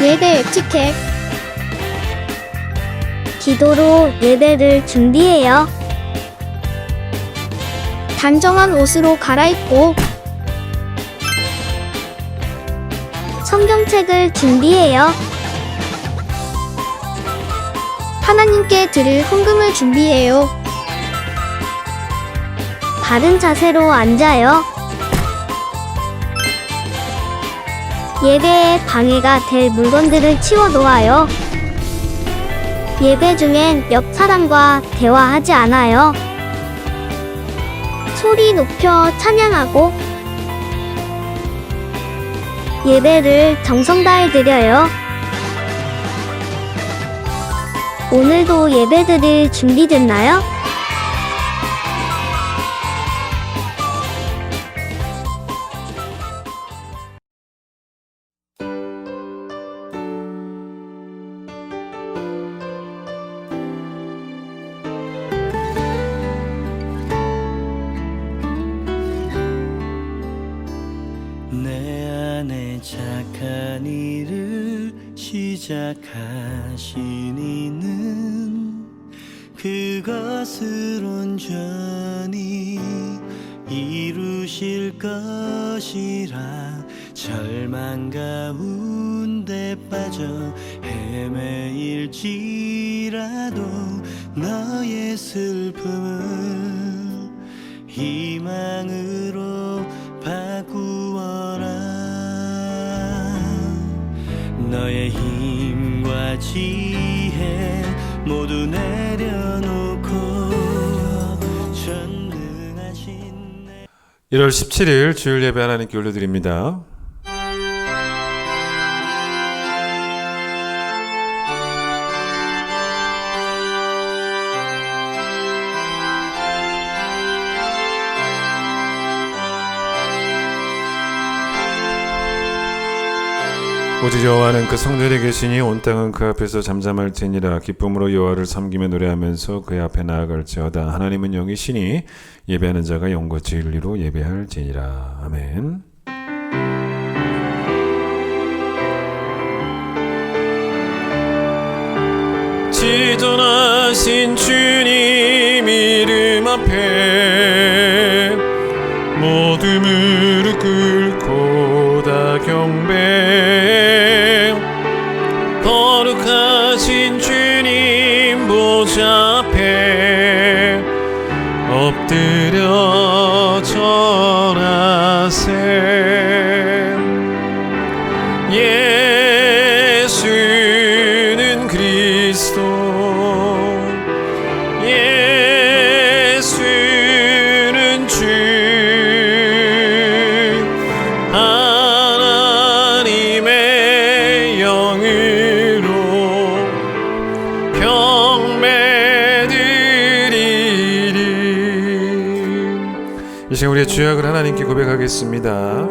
예배 에티켓. 기도로 예배를 준비해요. 단정한 옷으로 갈아입고 성경책을 준비해요. 하나님께 드릴 헌금을 준비해요. 바른 자세로 앉아요. 예배에 방해가 될 물건들을 치워 놓아요. 예배 중엔 옆 사람과 대화하지 않아요. 소리 높여 찬양하고 예배를 정성 다해 드려요. 오늘도 예배 드릴 준비됐나요? 내 안에 착한 일을 시작하신 이는 그것을 온전히 이루실 것이라. 절망 가운데 빠져 헤매일지라도 너의 슬픔을 희망으로 바꾸어라. 너의 힘과 지혜 모두 내려놓고 전능하신 1월 17일 주일 예배 하나님께 올려드립니다. 오직 여호와는 그 성전에 계시니 온 땅은 그 앞에서 잠잠할지니라. 기쁨으로 여호와를 섬기며 노래하면서 그의 앞에 나아갈지어다. 하나님은 영이시니 예배하는 자가 영과 진리로 예배할지니라. 아멘. 지존하신 주님 이름 앞에 모두 무릎 꿇고 다 경배. 거룩하신 주님 보좌 앞에 엎드려 절하세. 예수는 그리스도, 예수는 주, 하나님의 영으로 경배드리리. 이 시간 우리의 죄악을 하나님께 고백하겠습니다.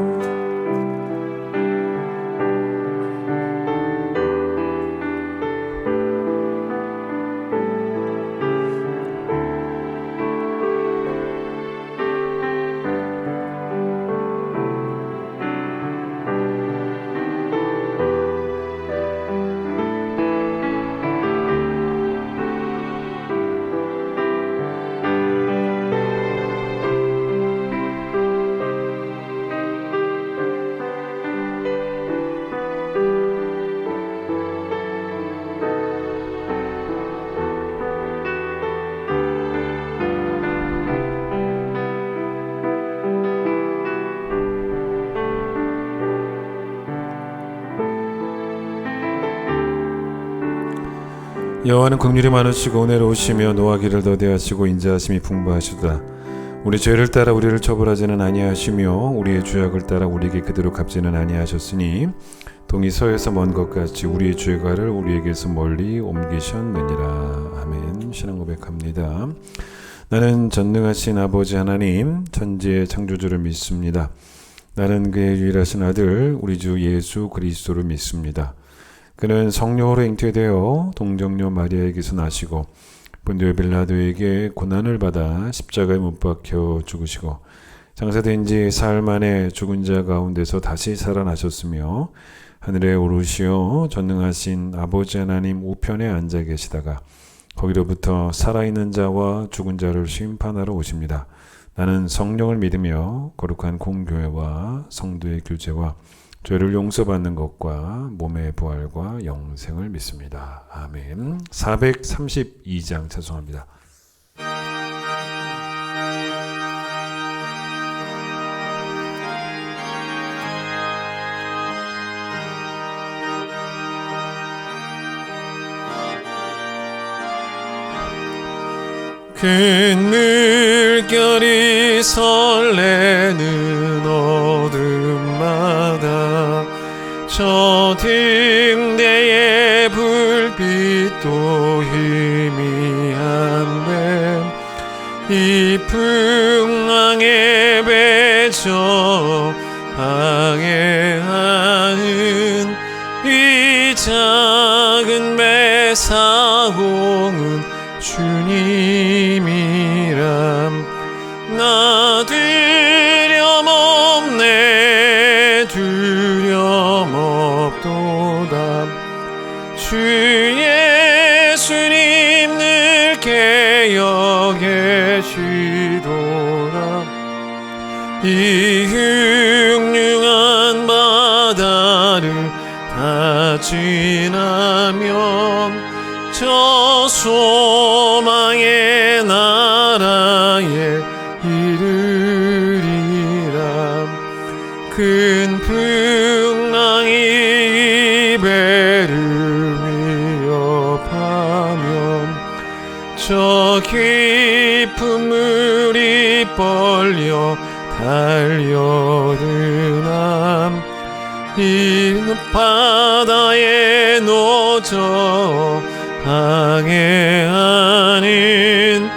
여호와는 긍휼이 많으시고 은혜로우시며 노하기를 더디하시고 인자하심이 풍부하시도다. 우리 죄를 따라 우리를 처벌하지는 아니하시며 우리의 죄악을 따라 우리에게 그대로 갚지는 아니하셨으니 동이 서에서 먼 것 같이 우리의 죄가를 우리에게서 멀리 옮기셨느니라. 아멘. 신앙 고백합니다. 나는 전능하신 아버지 하나님 천지의 창조주를 믿습니다. 나는 그의 유일하신 아들 우리 주 예수 그리스도를 믿습니다. 그는 성령으로 잉태되어 동정녀 마리아에게서 나시고 본디오 빌라도에게 고난을 받아 십자가에 못 박혀 죽으시고 장사된 지 사흘 만에 죽은 자 가운데서 다시 살아나셨으며 하늘에 오르시어 전능하신 아버지 하나님 우편에 앉아 계시다가 거기로부터 살아있는 자와 죽은 자를 심판하러 오십니다. 나는 성령을 믿으며 거룩한 공교회와 성도의 교제와 죄를 용서받는 것과 몸의 부활과 영생을 믿습니다. 아멘. 432장 찬송합니다. 큰 물결이 설레는 어둠마다 저 등대의 불빛도 희미한데 이 풍랑에 배저 항해하는 이 작은 배 사공은 주님이람. 나 두려움없네 두려움없도다. 주 예수님 늘 깨어 계시도다. 이 흉흉한 바다를 다 지나면 저 소망의 나라에 이르리라. 큰 풍랑이 배를 위협하면 저 깊은 물이 벌려 달려드나 이 바다에 놓여 항해하는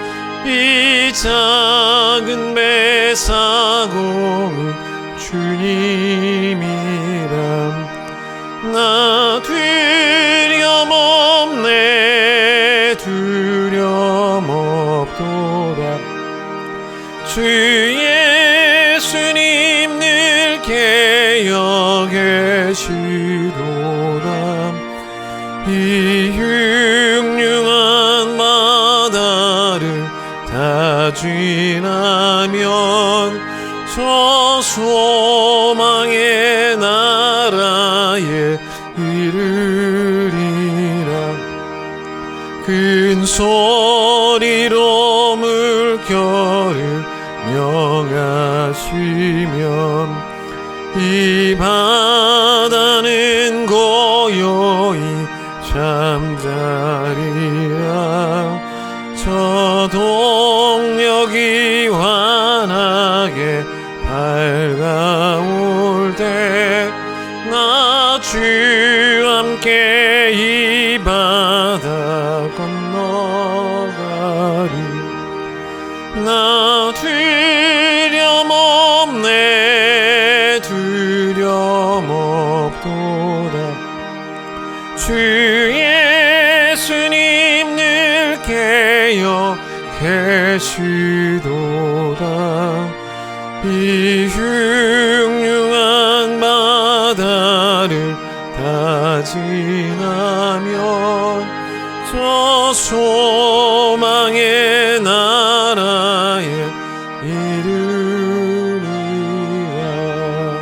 이 작은 배 사공은 주님이람. 나 두려움없네 두려움없도다. 주 예수님 늘 깨어 계시도다. 이 흉흉한 바다를 다 지나면 저 소망의 나라에 이르리라. 큰 소리로 물결을 명하시면 이 바다는 고요히 잠자리라. 저 동력이 환하게 밝아올 때 나 주 함께 이 바다 건너가리. 나 두려움없네 두려움없도다. 주 예수님 늘 깨어 계시도다. 이 흉흉한 바다를 다 지나면 저 소망의 나라에 이르리라.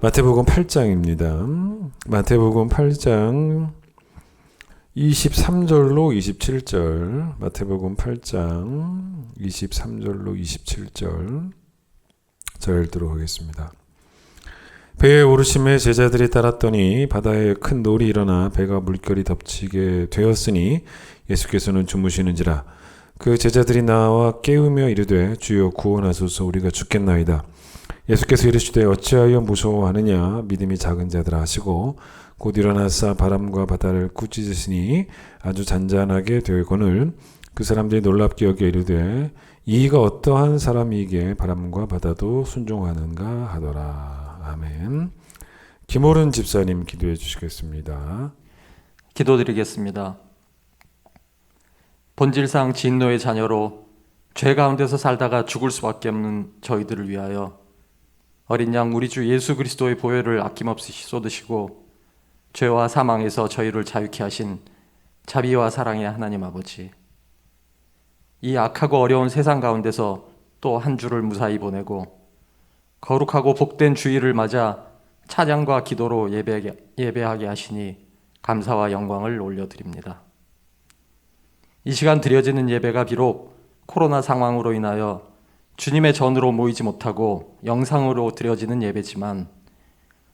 마태복음 8장입니다. 마태복음 8장 23절로 27절. 마태복음 8장 23절로 27절. 저 읽도록 하겠습니다. 배에 오르심에 제자들이 따랐더니 바다에 큰 놀이 일어나 배가 물결이 덮치게 되었으니 예수께서는 주무시는지라. 그 제자들이 나와 깨우며 이르되 주여 구원하소서 우리가 죽겠나이다. 예수께서 이르시되 어찌하여 무서워하느냐 믿음이 작은 자들아 하시고 곧 일어나사 바람과 바다를 꾸짖으시니 아주 잔잔하게 되거늘 그 사람들이 놀랍게 여겨 이르되 이가 어떠한 사람이기에 바람과 바다도 순종하는가 하더라. 아멘. 김오른 집사님 기도해 주시겠습니다. 기도드리겠습니다. 본질상 진노의 자녀로 죄 가운데서 살다가 죽을 수밖에 없는 저희들을 위하여 어린 양 우리 주 예수 그리스도의 보혈을 아낌없이 쏟으시고 죄와 사망에서 저희를 자유케 하신 자비와 사랑의 하나님 아버지, 이 악하고 어려운 세상 가운데서 또 한 주를 무사히 보내고 거룩하고 복된 주일을 맞아 찬양과 기도로 예배하게 하시니 감사와 영광을 올려드립니다. 이 시간 드려지는 예배가 비록 코로나 상황으로 인하여 주님의 전으로 모이지 못하고 영상으로 드려지는 예배지만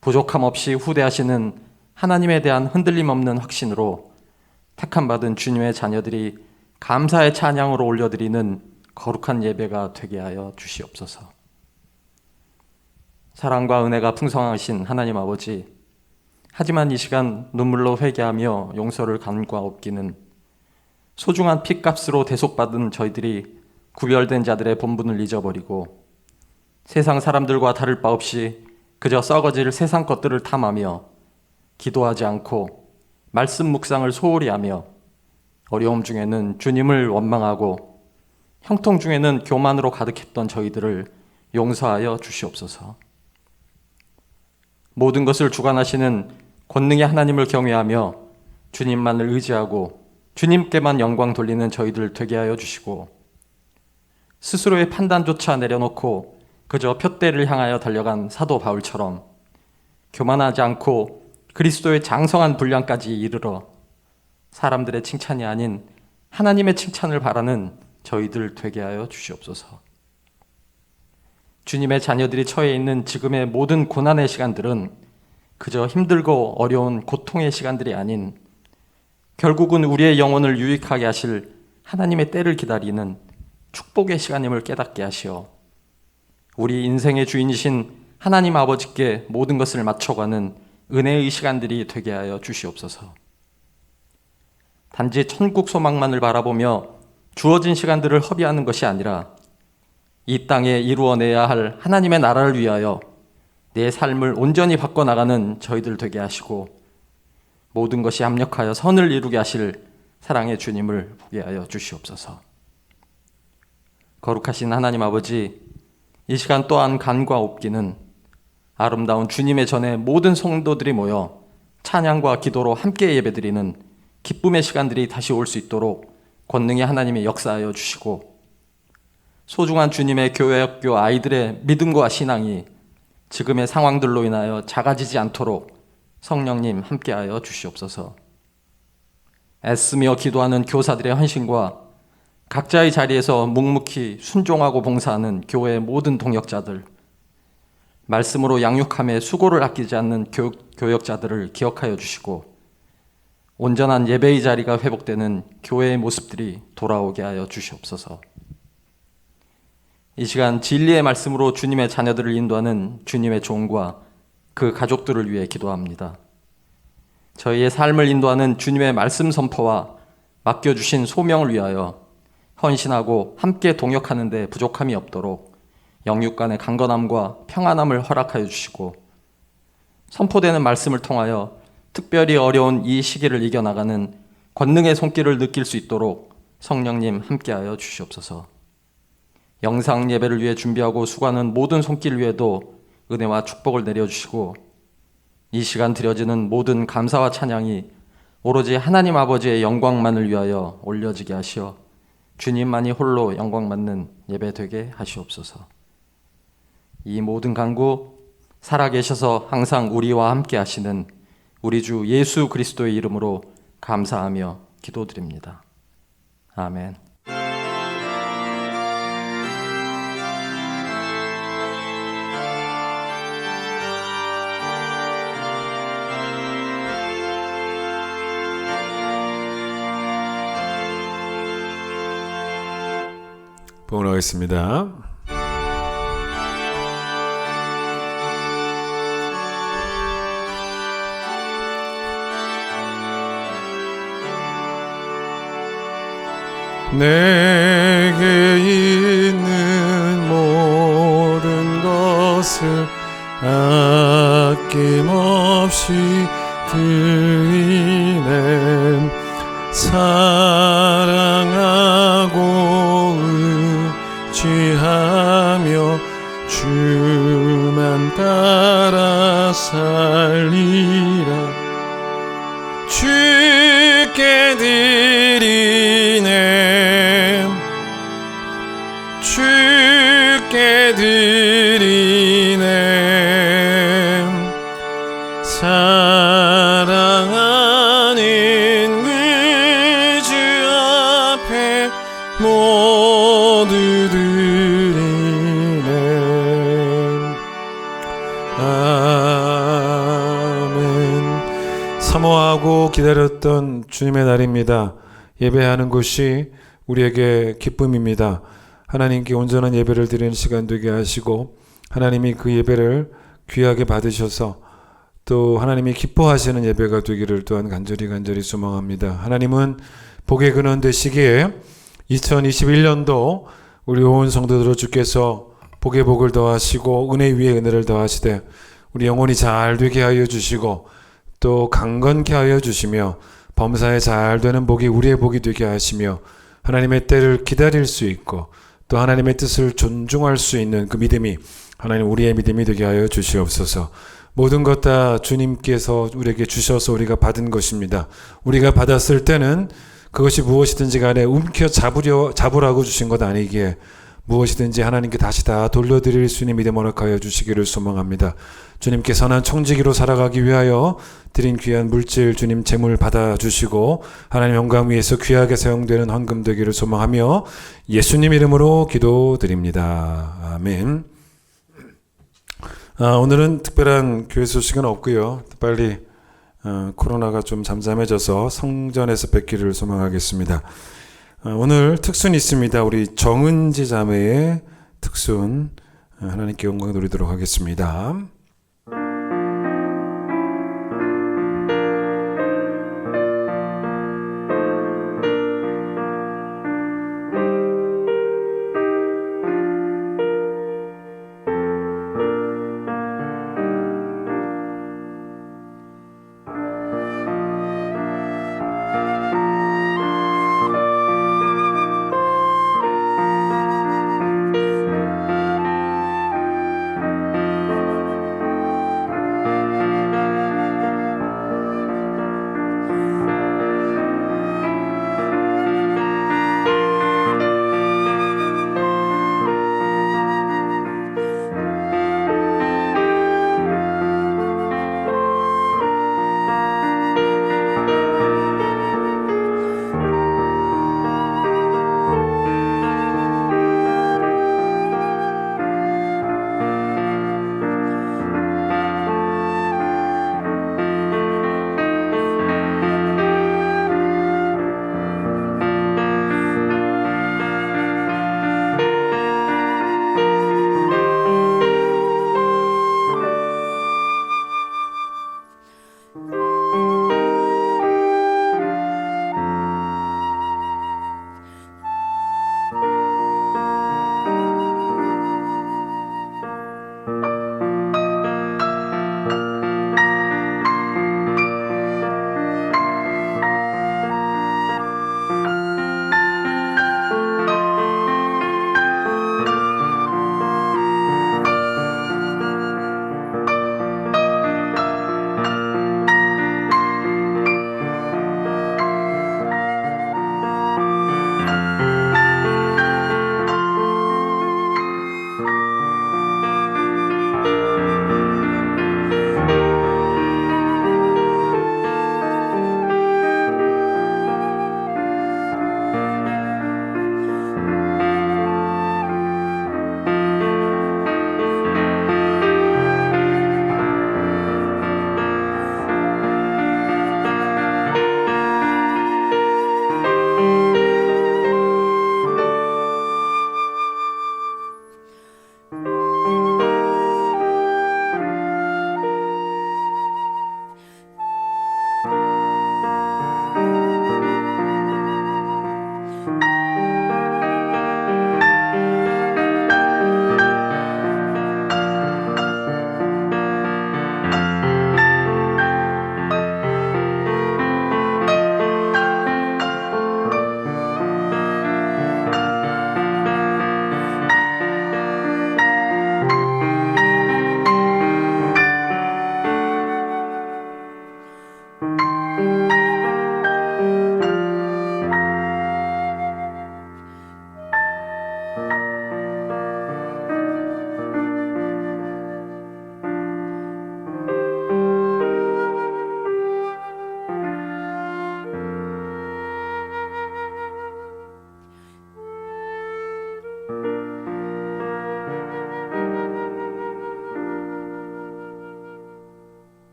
부족함 없이 후대하시는 하나님에 대한 흔들림 없는 확신으로 택함받은 주님의 자녀들이 감사의 찬양으로 올려드리는 거룩한 예배가 되게 하여 주시옵소서. 사랑과 은혜가 풍성하신 하나님 아버지, 하지만 이 시간 눈물로 회개하며 용서를 간구하옵기는 소중한 핏값으로 대속받은 저희들이 구별된 자들의 본분을 잊어버리고 세상 사람들과 다를 바 없이 그저 썩어질 세상 것들을 탐하며 기도하지 않고 말씀 묵상을 소홀히 하며 어려움 중에는 주님을 원망하고 형통 중에는 교만으로 가득했던 저희들을 용서하여 주시옵소서. 모든 것을 주관하시는 권능의 하나님을 경외하며 주님만을 의지하고 주님께만 영광 돌리는 저희들 되게 하여 주시고 스스로의 판단조차 내려놓고 그저 푯대를 향하여 달려간 사도 바울처럼 교만하지 않고 그리스도의 장성한 분량까지 이르러 사람들의 칭찬이 아닌 하나님의 칭찬을 바라는 저희들 되게 하여 주시옵소서. 주님의 자녀들이 처해 있는 지금의 모든 고난의 시간들은 그저 힘들고 어려운 고통의 시간들이 아닌 결국은 우리의 영혼을 유익하게 하실 하나님의 때를 기다리는 축복의 시간임을 깨닫게 하시어 우리 인생의 주인이신 하나님 아버지께 모든 것을 맞춰가는 은혜의 시간들이 되게 하여 주시옵소서. 단지 천국 소망만을 바라보며 주어진 시간들을 허비하는 것이 아니라 이 땅에 이루어내야 할 하나님의 나라를 위하여 내 삶을 온전히 바꿔나가는 저희들 되게 하시고 모든 것이 합력하여 선을 이루게 하실 사랑의 주님을 보게 하여 주시옵소서. 거룩하신 하나님 아버지, 이 시간 또한 간구하옵기는 아름다운 주님의 전에 모든 성도들이 모여 찬양과 기도로 함께 예배드리는 기쁨의 시간들이 다시 올 수 있도록 권능의 하나님이 역사하여 주시고 소중한 주님의 교회 학교 아이들의 믿음과 신앙이 지금의 상황들로 인하여 작아지지 않도록 성령님 함께하여 주시옵소서. 애쓰며 기도하는 교사들의 헌신과 각자의 자리에서 묵묵히 순종하고 봉사하는 교회의 모든 동역자들, 말씀으로 양육함에 수고를 아끼지 않는 교역자들을 기억하여 주시고 온전한 예배의 자리가 회복되는 교회의 모습들이 돌아오게 하여 주시옵소서. 이 시간 진리의 말씀으로 주님의 자녀들을 인도하는 주님의 종과 그 가족들을 위해 기도합니다. 저희의 삶을 인도하는 주님의 말씀 선포와 맡겨주신 소명을 위하여 헌신하고 함께 동역하는 데 부족함이 없도록 영육 간의 강건함과 평안함을 허락하여 주시고 선포되는 말씀을 통하여 특별히 어려운 이 시기를 이겨나가는 권능의 손길을 느낄 수 있도록 성령님 함께하여 주시옵소서. 영상 예배를 위해 준비하고 수고하는 모든 손길 위에도 은혜와 축복을 내려주시고 이 시간 드려지는 모든 감사와 찬양이 오로지 하나님 아버지의 영광만을 위하여 올려지게 하시어 주님만이 홀로 영광받는 예배 되게 하시옵소서. 이 모든 간구 살아계셔서 항상 우리와 함께 하시는 우리 주 예수 그리스도의 이름으로 감사하며 기도드립니다. 아멘. 봉헌하겠습니다. 내게 있는 모든 것을 아낌없이 드리네. 사랑하고 의지하며 주만 주께 드리네 주께 드리네 사랑하는 그 주 앞에 모두 드리네 아멘. 사모하고 기다렸던 주님의 날입니다. 예배하는 것이 우리에게 기쁨입니다. 하나님께 온전한 예배를 드리는 시간 되게 하시고 하나님이 그 예배를 귀하게 받으셔서 또 하나님이 기뻐하시는 예배가 되기를 또한 간절히 소망합니다. 하나님은 복의 근원 되시기에 2021년도 우리 온 성도들로 주께서 복의 복을 더하시고 은혜 위에 은혜를 더하시되 우리 영혼이 잘 되게 하여 주시고 또 강건케 하여 주시며 범사에 잘 되는 복이 우리의 복이 되게 하시며 하나님의 때를 기다릴 수 있고 또 하나님의 뜻을 존중할 수 있는 그 믿음이 하나님 우리의 믿음이 되게 하여 주시옵소서. 모든 것 다 주님께서 우리에게 주셔서 우리가 받은 것입니다. 우리가 받았을 때는 그것이 무엇이든지 간에 잡으라고 주신 것 아니기에 무엇이든지 하나님께 다시 다 돌려드릴 수 있는 믿음 허락하여 주시기를 소망합니다. 주님께 선한 청지기로 살아가기 위하여 드린 귀한 물질 주님 재물 받아주시고 하나님 영광 위에서 귀하게 사용되는 헌금 되기를 소망하며 예수님 이름으로 기도드립니다. 아멘. 오늘은 특별한 교회 소식은 없고요. 빨리 코로나가 좀 잠잠해져서 성전에서 뵙기를 소망하겠습니다. 오늘 특순이 있습니다. 우리 정은지 자매의 특순 하나님께 영광 돌리도록 하겠습니다.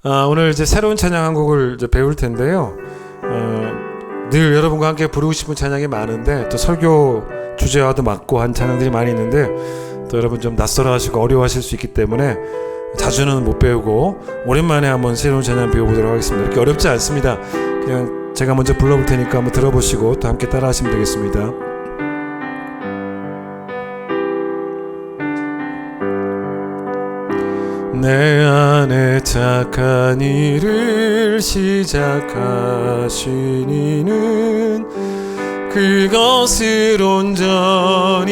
오늘 이제 새로운 찬양 한 곡을 이제 배울 텐데요. 늘 여러분과 함께 부르고 싶은 찬양이 많은데 또 설교 주제와도 맞고 한 찬양들이 많이 있는데 또 여러분 좀 낯설어하시고 어려워하실 수 있기 때문에 자주는 못 배우고 오랜만에 한번 새로운 찬양 배워보도록 하겠습니다. 이렇게 어렵지 않습니다. 그냥 제가 먼저 불러볼 테니까 한번 들어보시고 또 함께 따라하시면 되겠습니다. 내 안에 착한 일을 시작하신 이는 그것을 온전히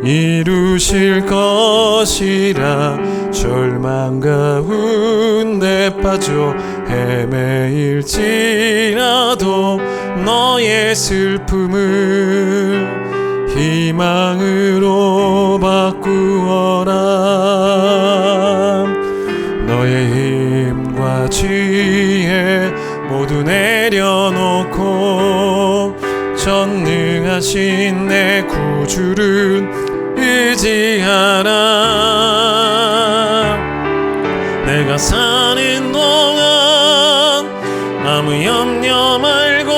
이루실 것이라. 절망 가운데 빠져 헤매일지라도 너의 슬픔을 희망으로 바꾸어라. 너의 힘과 지혜 모두 내려놓고 전능하신 내 구주를 의지하라. 내가 사는 동안 아무 염려 말고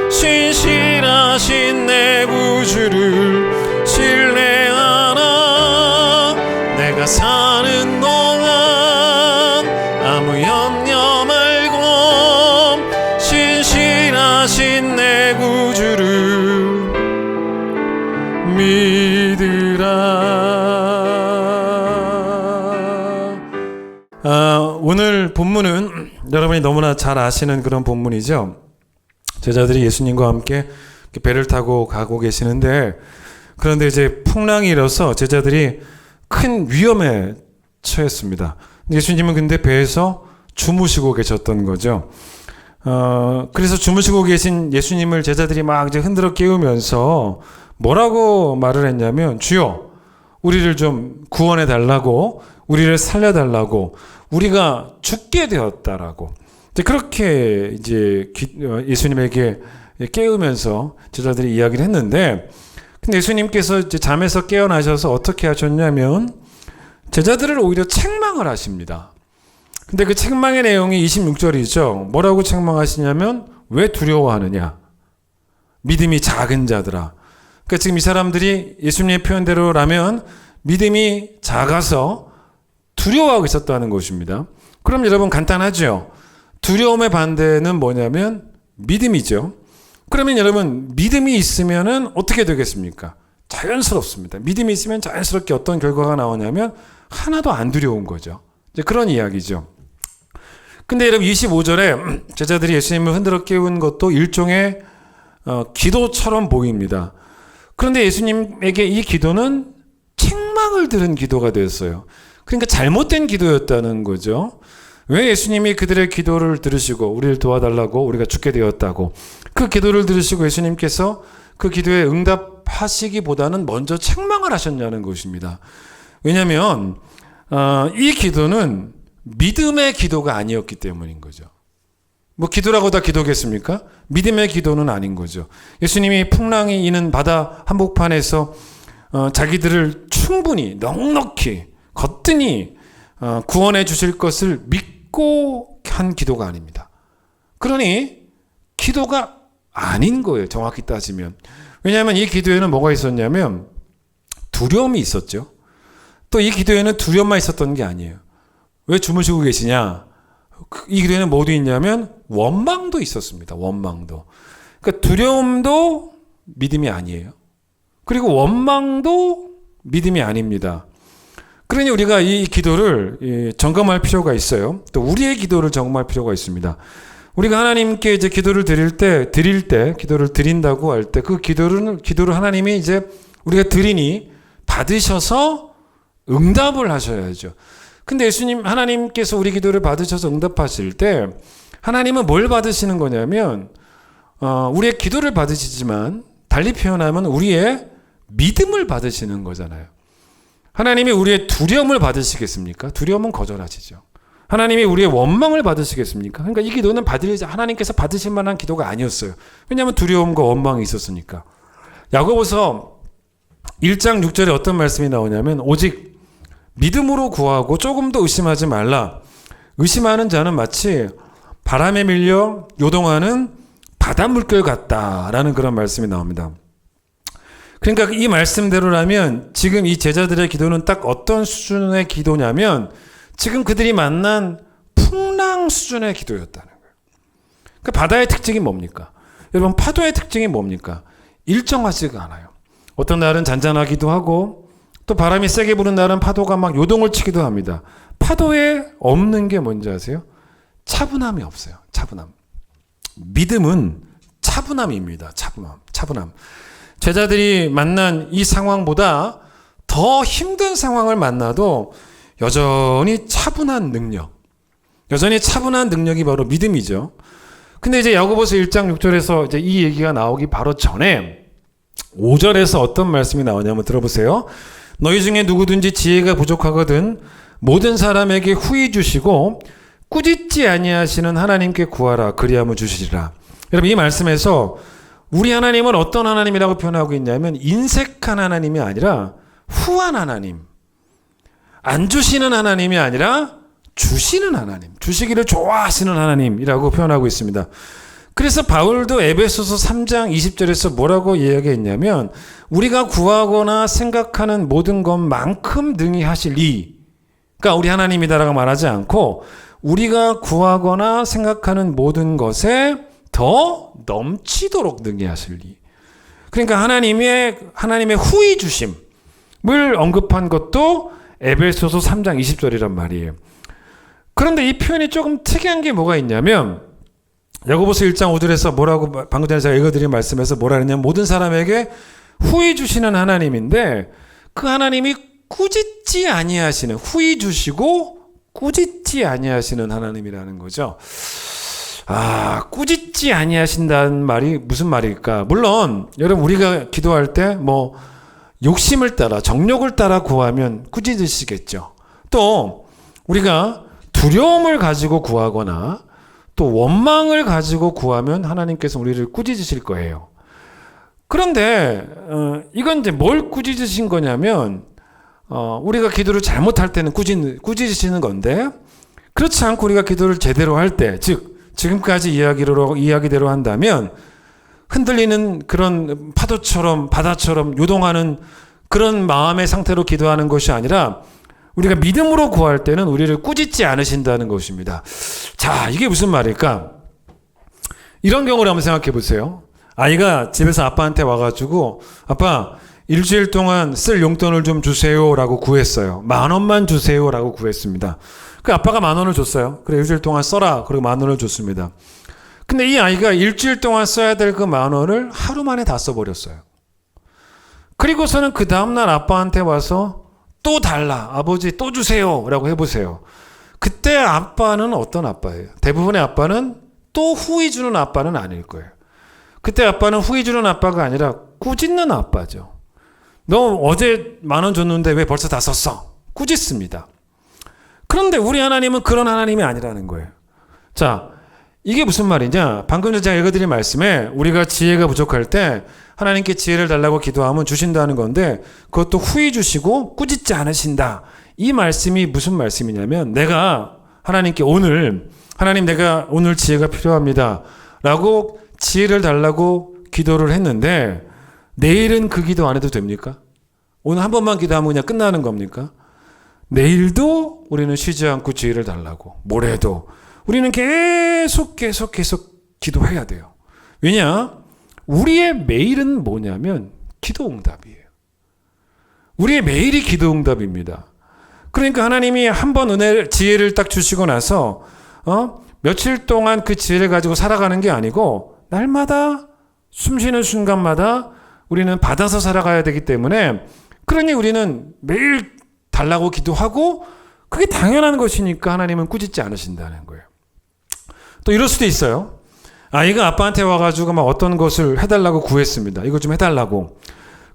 신실하신 내 구주를 신뢰하라. 내가 사는 동안 아무 염려 말고 신실하신 내 구주를 믿으라. 오늘 본문은 여러분이 너무나 잘 아시는 그런 본문이죠. 제자들이 예수님과 함께 배를 타고 가고 계시는데, 그런데 이제 풍랑이 일어서 제자들이 큰 위험에 처했습니다. 예수님은 근데 배에서 주무시고 계셨던 거죠. 그래서 주무시고 계신 예수님을 제자들이 막 이제 흔들어 깨우면서 뭐라고 말을 했냐면, 주여, 우리를 좀 구원해 달라고, 우리를 살려 달라고, 우리가 죽게 되었다라고. 그렇게 이제 예수님에게 깨우면서 제자들이 이야기를 했는데, 근데 예수님께서 이제 잠에서 깨어나셔서 어떻게 하셨냐면 제자들을 오히려 책망을 하십니다. 근데 그 책망의 내용이 26절이죠. 뭐라고 책망하시냐면, 왜 두려워하느냐? 믿음이 작은 자들아. 그러니까 지금 이 사람들이 예수님의 표현대로라면 믿음이 작아서 두려워하고 있었다는 것입니다. 그럼 여러분 간단하죠? 두려움의 반대는 뭐냐면 믿음이죠. 그러면 여러분 믿음이 있으면은 어떻게 되겠습니까? 자연스럽습니다. 믿음이 있으면 자연스럽게 어떤 결과가 나오냐면 하나도 안 두려운 거죠. 이제 그런 이야기죠. 근데 여러분 25절에 제자들이 예수님을 흔들어 깨운 것도 일종의 기도처럼 보입니다. 그런데 예수님에게 이 기도는 책망을 들은 기도가 되었어요. 그러니까 잘못된 기도였다는 거죠. 왜 예수님이 그들의 기도를 들으시고 우리를 도와달라고, 우리가 죽게 되었다고 그 기도를 들으시고 예수님께서 그 기도에 응답하시기보다는 먼저 책망을 하셨냐는 것입니다. 왜냐하면 이 기도는 믿음의 기도가 아니었기 때문인 거죠. 뭐 기도라고 다 기도겠습니까? 믿음의 기도는 아닌 거죠. 예수님이 풍랑이 이는 바다 한복판에서 자기들을 충분히 넉넉히 거뜬히 구원해 주실 것을 믿고 한 기도가 아닙니다. 그러니 기도가 아닌 거예요, 정확히 따지면. 왜냐하면 이 기도에는 뭐가 있었냐면 두려움이 있었죠. 또 이 기도에는 두려움만 있었던 게 아니에요. 왜 주무시고 계시냐? 이 기도에는 뭐도 있냐면 원망도 있었습니다. 원망도. 그러니까 두려움도 믿음이 아니에요. 그리고 원망도 믿음이 아닙니다. 그러니 우리가 이 기도를 점검할 필요가 있어요. 또 우리의 기도를 점검할 필요가 있습니다. 우리가 하나님께 이제 기도를 드릴 때 기도를 드린다고 할 때 그 기도를 하나님이 이제 우리가 드리니 받으셔서 응답을 하셔야죠. 근데 하나님께서 우리 기도를 받으셔서 응답하실 때 하나님은 뭘 받으시는 거냐면 우리의 기도를 받으시지만 달리 표현하면 우리의 믿음을 받으시는 거잖아요. 하나님이 우리의 두려움을 받으시겠습니까? 두려움은 거절하시죠. 하나님이 우리의 원망을 받으시겠습니까? 그러니까 이 기도는 하나님께서 받으실 만한 기도가 아니었어요. 왜냐하면 두려움과 원망이 있었으니까. 야고보서 1장 6절에 어떤 말씀이 나오냐면 오직 믿음으로 구하고 조금도 의심하지 말라. 의심하는 자는 마치 바람에 밀려 요동하는 바다 물결 같다라는 그런 말씀이 나옵니다. 그러니까 이 말씀대로라면 지금 이 제자들의 기도는 딱 어떤 수준의 기도냐면 지금 그들이 만난 풍랑 수준의 기도였다는 거예요. 그 바다의 특징이 뭡니까? 여러분, 파도의 특징이 뭡니까? 일정하지가 않아요. 어떤 날은 잔잔하기도 하고 또 바람이 세게 부는 날은 파도가 막 요동을 치기도 합니다. 파도에 없는 게 뭔지 아세요? 차분함이 없어요. 차분함. 믿음은 차분함입니다. 차분함. 제자들이 만난 이 상황보다 더 힘든 상황을 만나도 여전히 차분한 능력이 바로 믿음이죠. 근데 이제 야고보서 1장 6절에서 이제 이 얘기가 나오기 바로 전에 5절에서 어떤 말씀이 나오냐면 들어보세요. 너희 중에 누구든지 지혜가 부족하거든 모든 사람에게 후히 주시고 꾸짖지 아니하시는 하나님께 구하라 그리하면 주시리라. 여러분, 이 말씀에서 우리 하나님은 어떤 하나님이라고 표현하고 있냐면 인색한 하나님이 아니라 후한 하나님, 안 주시는 하나님이 아니라 주시는 하나님, 주시기를 좋아하시는 하나님이라고 표현하고 있습니다. 그래서 바울도 에베소서 3장 20절에서 뭐라고 이야기했냐면 우리가 구하거나 생각하는 모든 것만큼 능히 하실 이가 우리 하나님이다라고 말하지 않고 우리가 구하거나 생각하는 모든 것에 더 넘치도록 능히 하실 이. 그러니까 하나님의 후히 주심을 언급한 것도 에베소서 3장 20절이란 말이에요. 그런데 이 표현이 조금 특이한 게 뭐가 있냐면 야고보서 1장 5절에서 뭐라고 방금 전에 제가 읽어드린 말씀에서 뭐라 그랬냐면 모든 사람에게 후히 주시는 하나님인데 그 하나님이 꾸짖지 아니하시는, 후히 주시고 꾸짖지 아니하시는 하나님이라는 거죠. 꾸짖지 아니하신다는 말이 무슨 말일까? 물론 여러분 우리가 기도할 때 뭐 욕심을 따라 정욕을 따라 구하면 꾸짖으시겠죠. 또 우리가 두려움을 가지고 구하거나 또 원망을 가지고 구하면 하나님께서 우리를 꾸짖으실 거예요. 그런데 이건 이제 뭘 꾸짖으신 거냐면 우리가 기도를 잘못할 때는 꾸짖으시는 건데 그렇지 않고 우리가 기도를 제대로 할 때, 즉 지금까지 이야기대로 한다면 흔들리는 그런 파도처럼 바다처럼 요동하는 그런 마음의 상태로 기도하는 것이 아니라 우리가 믿음으로 구할 때는 우리를 꾸짖지 않으신다는 것입니다. 자, 이게 무슨 말일까? 이런 경우를 한번 생각해 보세요. 아이가 집에서 아빠한테 와가지고 아빠 일주일 동안 쓸 용돈을 좀 주세요라고 구했어요. 10,000원만 주세요라고 구했습니다. 그 아빠가 10,000원을 줬어요. 그래 일주일 동안 써라. 그리고 10,000원을 줬습니다. 근데 이 아이가 일주일 동안 써야 될 그 10,000원을 하루 만에 다 써버렸어요. 그리고서는 그 다음날 아빠한테 와서 또 달라. 아버지 또 주세요. 라고 해보세요. 그때 아빠는 어떤 아빠예요? 대부분의 아빠는 또 후히 주는 아빠는 아닐 거예요. 그때 아빠는 후히 주는 아빠가 아니라 꾸짖는 아빠죠. 너 어제 10,000원 줬는데 왜 벌써 다 썼어? 꾸짖습니다. 그런데 우리 하나님은 그런 하나님이 아니라는 거예요. 자, 이게 무슨 말이냐? 방금 전에 제가 읽어드린 말씀에 우리가 지혜가 부족할 때 하나님께 지혜를 달라고 기도하면 주신다는 건데 그것도 후히 주시고 꾸짖지 않으신다. 이 말씀이 무슨 말씀이냐면 내가 하나님께 하나님 내가 오늘 지혜가 필요합니다. 라고 지혜를 달라고 기도를 했는데 내일은 그 기도 안 해도 됩니까? 오늘 한 번만 기도하면 그냥 끝나는 겁니까? 내일도 우리는 쉬지 않고 지혜를 달라고 모레도 우리는 계속 기도해야 돼요. 왜냐? 우리의 매일은 뭐냐면 기도 응답이에요. 우리의 매일이 기도 응답입니다. 그러니까 하나님이 한 번 지혜를 딱 주시고 나서 며칠 동안 그 지혜를 가지고 살아가는 게 아니고 날마다 숨쉬는 순간마다 우리는 받아서 살아가야 되기 때문에 그러니 우리는 매일 달라고 기도하고 그게 당연한 것이니까 하나님은 꾸짖지 않으신다는 거예요. 또 이럴 수도 있어요. 아이가 아빠한테 와가지고 막 어떤 것을 해달라고 구했습니다. 이거 좀 해달라고.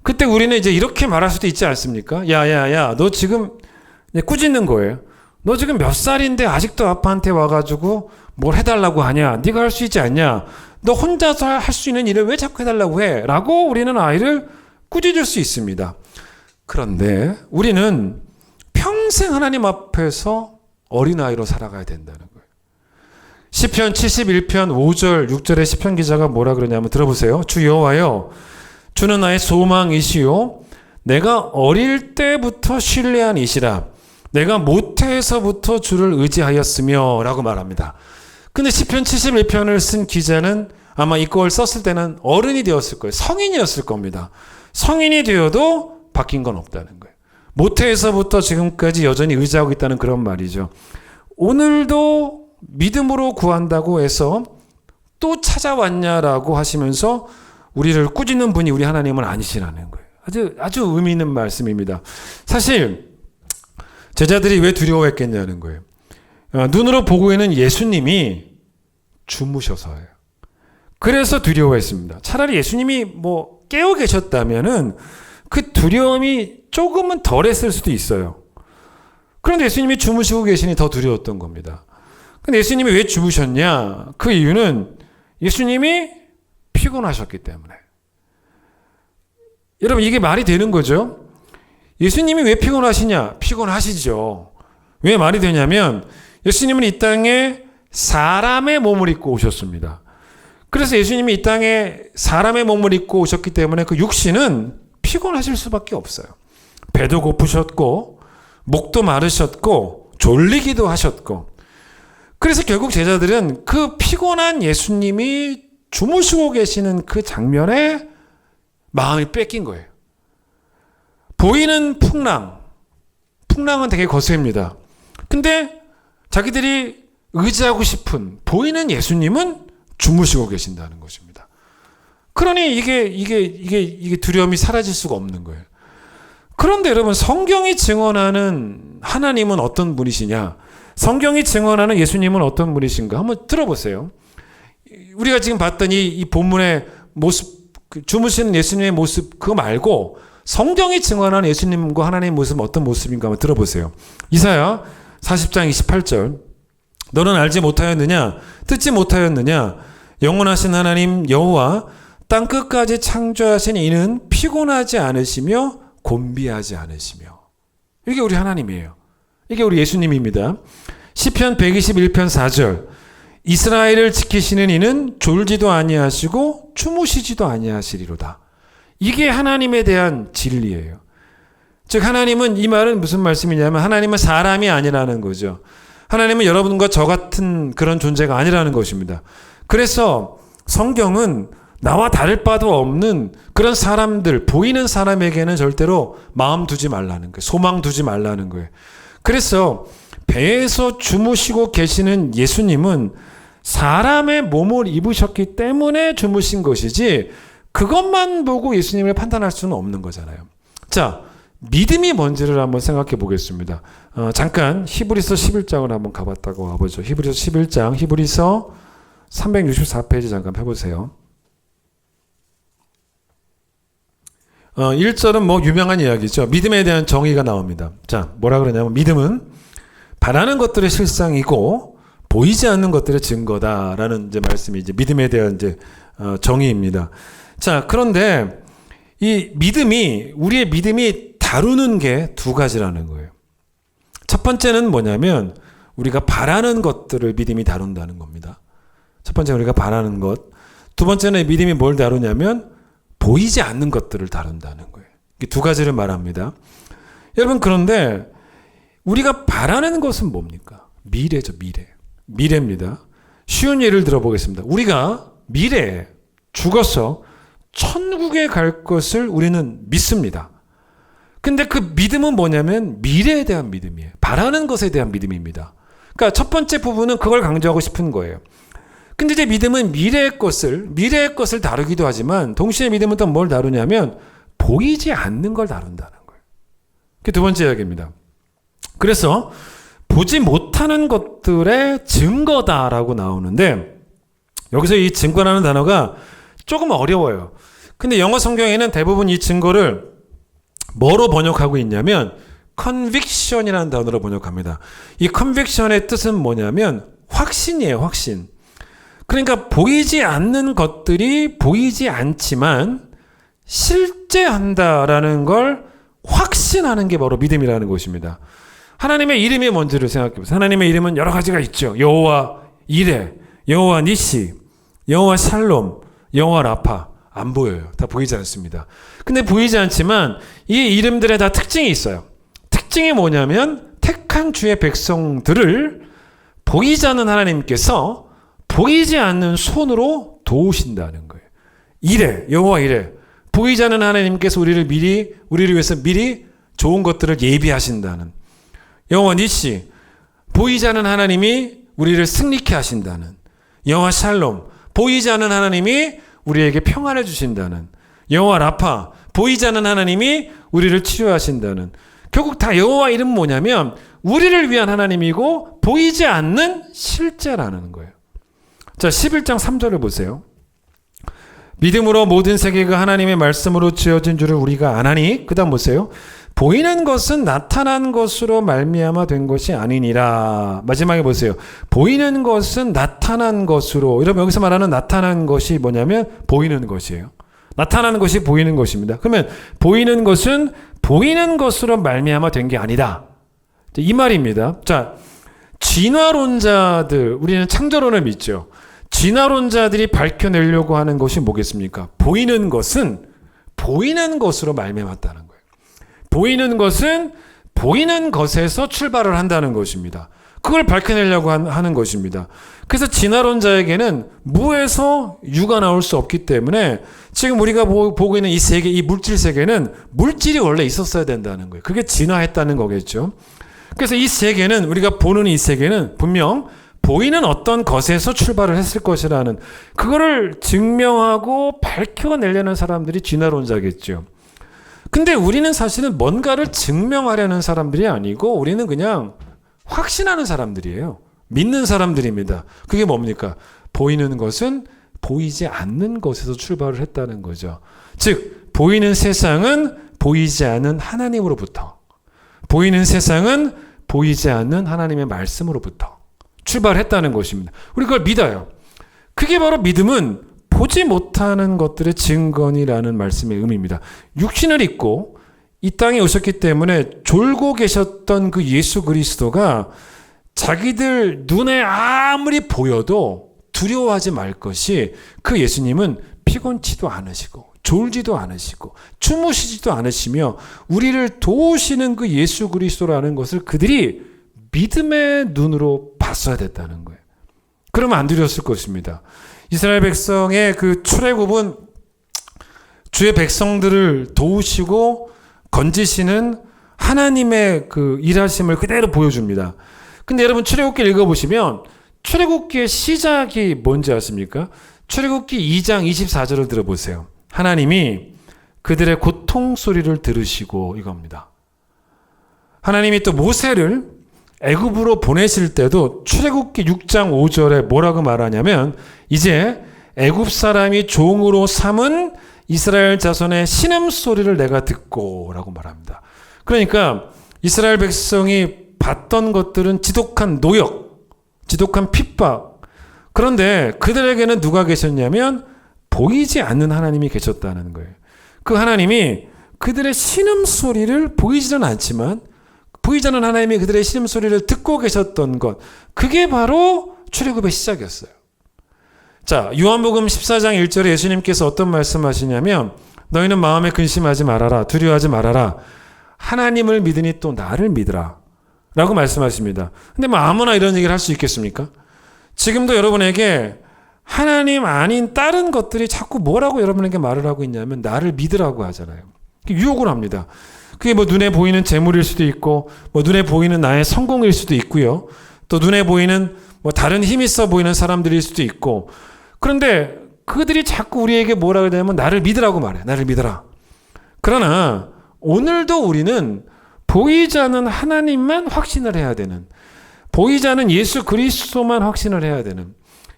그때 우리는 이제 이렇게 말할 수도 있지 않습니까? 야야야, 너 지금 꾸짖는 거예요. 너 지금 몇 살인데 아직도 아빠한테 와가지고 뭘 해달라고 하냐? 네가 할 수 있지 않냐? 너 혼자서 할 수 있는 일을 왜 자꾸 해달라고 해? 라고 우리는 아이를 꾸짖을 수 있습니다. 그런데 우리는 평생 하나님 앞에서 어린아이로 살아가야 된다는 거예요. 시편 71편 5절 6절에 시편 기자가 뭐라 그러냐면 들어보세요. 주 여호와여 주는 나의 소망이시요 내가 어릴 때부터 신뢰한 이시라 내가 모태에서부터 주를 의지하였으며 라고 말합니다. 근데 시편 71편을 쓴 기자는 아마 이 걸 썼을 때는 어른이 되었을 거예요. 성인이었을 겁니다. 성인이 되어도 바뀐 건 없다는 거예요. 모태에서부터 지금까지 여전히 의지하고 있다는 그런 말이죠. 오늘도 믿음으로 구한다고 해서 또 찾아왔냐라고 하시면서 우리를 꾸짖는 분이 우리 하나님은 아니시라는 거예요. 아주 의미 있는 말씀입니다. 사실 제자들이 왜 두려워했겠냐는 거예요. 눈으로 보고 있는 예수님이 주무셔서예요. 그래서 두려워했습니다. 차라리 예수님이 뭐 깨어 계셨다면은 그 두려움이 조금은 덜했을 수도 있어요. 그런데 예수님이 주무시고 계시니 더 두려웠던 겁니다. 근데 예수님이 왜 주무셨냐? 그 이유는 예수님이 피곤하셨기 때문에. 여러분 이게 말이 되는 거죠? 예수님이 왜 피곤하시냐? 피곤하시죠. 왜 말이 되냐면 예수님은 이 땅에 사람의 몸을 입고 오셨습니다. 그래서 예수님이 이 땅에 사람의 몸을 입고 오셨기 때문에 그 육신은 피곤하실 수밖에 없어요. 배도 고프셨고 목도 마르셨고 졸리기도 하셨고 그래서 결국 제자들은 그 피곤한 예수님이 주무시고 계시는 그 장면에 마음이 뺏긴 거예요. 보이는 풍랑은 되게 거셉니다. 근데 자기들이 의지하고 싶은 보이는 예수님은 주무시고 계신다는 것입니다. 그러니 이게 두려움이 사라질 수가 없는 거예요. 그런데 여러분 성경이 증언하는 하나님은 어떤 분이시냐? 성경이 증언하는 예수님은 어떤 분이신가? 한번 들어보세요. 우리가 지금 봤던 이 본문의 모습, 주무시는 예수님의 모습 그거 말고 성경이 증언하는 예수님과 하나님의 모습은 어떤 모습인가 한번 들어보세요. 이사야 40장 28절 너는 알지 못하였느냐? 듣지 못하였느냐? 영원하신 하나님 여호와 땅 끝까지 창조하신 이는 피곤하지 않으시며 곤비하지 않으시며. 이게 우리 하나님이에요. 이게 우리 예수님입니다. 시편 121편 4절 이스라엘을 지키시는 이는 졸지도 아니하시고 주무시지도 아니하시리로다. 이게 하나님에 대한 진리예요. 즉 하나님은 이 말은 무슨 말씀이냐면 하나님은 사람이 아니라는 거죠. 하나님은 여러분과 저 같은 그런 존재가 아니라는 것입니다. 그래서 성경은 나와 다를 바도 없는 그런 사람들, 보이는 사람에게는 절대로 마음 두지 말라는 거예요. 소망 두지 말라는 거예요. 그래서 배에서 주무시고 계시는 예수님은 사람의 몸을 입으셨기 때문에 주무신 것이지 그것만 보고 예수님을 판단할 수는 없는 거잖아요. 자, 믿음이 뭔지를 한번 생각해 보겠습니다. 잠깐 히브리서 11장을 한번 가봤다고 와보죠. 히브리서 11장, 히브리서 364페이지 잠깐 펴보세요. 1절은 뭐 유명한 이야기죠. 믿음에 대한 정의가 나옵니다. 자, 뭐라 그러냐면 믿음은 바라는 것들의 실상이고 보이지 않는 것들의 증거다라는 이제 말씀이 이제 믿음에 대한 이제 정의입니다. 자, 그런데 우리의 믿음이 다루는 게 두 가지라는 거예요. 첫 번째는 뭐냐면 우리가 바라는 것들을 믿음이 다룬다는 겁니다. 첫 번째는 우리가 바라는 것. 두 번째는 믿음이 뭘 다루냐면 보이지 않는 것들을 다룬다는 거예요. 이 두 가지를 말합니다. 여러분 그런데 우리가 바라는 것은 뭡니까? 미래죠, 미래. 미래입니다. 쉬운 예를 들어보겠습니다. 우리가 미래에 죽어서 천국에 갈 것을 우리는 믿습니다. 근데 그 믿음은 뭐냐면 미래에 대한 믿음이에요. 바라는 것에 대한 믿음입니다. 그러니까 첫 번째 부분은 그걸 강조하고 싶은 거예요. 근데 이제 믿음은 미래의 것을 다루기도 하지만 동시에 믿음은 또 뭘 다루냐면 보이지 않는 걸 다룬다는 거예요. 그게 두 번째 이야기입니다. 그래서 보지 못하는 것들의 증거다라고 나오는데 여기서 이 증거라는 단어가 조금 어려워요. 근데 영어 성경에는 대부분 이 증거를 뭐로 번역하고 있냐면 conviction이라는 단어로 번역합니다. 이 conviction의 뜻은 뭐냐면 확신이에요, 확신. 그러니까 보이지 않는 것들이 보이지 않지만 실제 한다라는 걸 확신하는 게 바로 믿음이라는 것입니다. 하나님의 이름이 뭔지를 생각해 보세요. 하나님의 이름은 여러 가지가 있죠. 여호와 이레, 여호와 니시, 여호와 샬롬, 여호와 라파. 안 보여요. 다 보이지 않습니다. 근데 보이지 않지만 이 이름들에 다 특징이 있어요. 특징이 뭐냐면 택한 주의 백성들을 보이지 않는 하나님께서 보이지 않는 손으로 도우신다는 거예요. 이레, 여호와 이레. 보이지 않는 하나님께서 우리를 위해서 미리 좋은 것들을 예비하신다는. 여호와 니시, 보이지 않는 하나님이 우리를 승리케 하신다는. 여호와 샬롬, 보이지 않는 하나님이 우리에게 평안을 주신다는. 여호와 라파, 보이지 않는 하나님이 우리를 치료하신다는. 결국 다 여호와 이름은 뭐냐면 우리를 위한 하나님이고 보이지 않는 실제라는 거예요. 자, 11장 3절을 보세요. 믿음으로 모든 세계가 하나님의 말씀으로 지어진 줄을 우리가 아나니, 그 다음 보세요. 보이는 것은 나타난 것으로 말미암아 된 것이 아니니라. 마지막에 보세요. 보이는 것은 나타난 것으로. 여러분 여기서 말하는 나타난 것이 뭐냐면 보이는 것이에요. 나타나는 것이 보이는 것입니다. 그러면 보이는 것은 보이는 것으로 말미암아 된 게 아니다. 이 말입니다. 자, 진화론자들, 우리는 창조론을 믿죠. 진화론자들이 밝혀내려고 하는 것이 뭐겠습니까? 보이는 것은 보이는 것으로 말미암았다는 거예요. 보이는 것은 보이는 것에서 출발을 한다는 것입니다. 그걸 밝혀내려고 하는 것입니다. 그래서 진화론자에게는 무에서 유가 나올 수 없기 때문에 지금 우리가 보고 있는 이 세계, 이 물질 세계는 물질이 원래 있었어야 된다는 거예요. 그게 진화했다는 거겠죠. 그래서 이 세계는, 우리가 보는 이 세계는 분명 보이는 어떤 것에서 출발을 했을 것이라는, 그거를 증명하고 밝혀내려는 사람들이 진화론자겠죠. 근데 우리는 사실은 뭔가를 증명하려는 사람들이 아니고 우리는 그냥 확신하는 사람들이에요. 믿는 사람들입니다. 그게 뭡니까? 보이는 것은 보이지 않는 것에서 출발을 했다는 거죠. 즉, 보이는 세상은 보이지 않는 하나님으로부터, 보이는 세상은 보이지 않는 하나님의 말씀으로부터 출발했다는 것입니다. 우리 그걸 믿어요. 그게 바로 믿음은 보지 못하는 것들의 증거니라는 말씀의 의미입니다. 육신을 입고 이 땅에 오셨기 때문에 졸고 계셨던 그 예수 그리스도가 자기들 눈에 아무리 보여도 두려워하지 말 것이, 그 예수님은 피곤치도 않으시고 졸지도 않으시고 주무시지도 않으시며 우리를 도우시는 그 예수 그리스도라는 것을 그들이 믿음의 눈으로 봤어야 됐다는 거예요. 그러면 안 두려웠을 것입니다. 이스라엘 백성의 그 출애굽은 주의 백성들을 도우시고 건지시는 하나님의 그 일하심을 그대로 보여줍니다. 근데 여러분 출애굽기 읽어보시면 출애굽기의 시작이 뭔지 아십니까? 출애굽기 2장 24절을 들어보세요. 하나님이 그들의 고통 소리를 들으시고, 이겁니다. 하나님이 또 모세를 애굽으로 보내실 때도 출애굽기 6장 5절에 뭐라고 말하냐면, 이제 애굽 사람이 종으로 삼은 이스라엘 자손의 신음소리를 내가 듣고 라고 말합니다. 그러니까 이스라엘 백성이 봤던 것들은 지독한 노역, 지독한 핍박. 그런데 그들에게는 누가 계셨냐면 보이지 않는 하나님이 계셨다는 거예요. 그 하나님이 그들의 신음소리를 보이지는 않지만 보이지 않는 하나님이 그들의 신음소리를 듣고 계셨던 것, 그게 바로 출애굽의 시작이었어요. 자, 요한복음 14장 1절에 예수님께서 어떤 말씀하시냐면, 너희는 마음에 근심하지 말아라, 두려워하지 말아라, 하나님을 믿으니 또 나를 믿으라 라고 말씀하십니다. 근데 뭐 아무나 이런 얘기를 할 수 있겠습니까? 지금도 여러분에게 하나님 아닌 다른 것들이 자꾸 뭐라고 여러분에게 말을 하고 있냐면 나를 믿으라고 하잖아요. 유혹을 합니다. 그게 뭐 눈에 보이는 재물일 수도 있고, 뭐 눈에 보이는 나의 성공일 수도 있고요. 또 눈에 보이는 뭐 다른 힘 있어 보이는 사람들일 수도 있고. 그런데 그들이 자꾸 우리에게 뭐라 그러냐면 나를 믿으라고 말해. 나를 믿어라. 그러나 오늘도 우리는 보이지 않는 하나님만 확신을 해야 되는, 보이지 않는 예수 그리스도만 확신을 해야 되는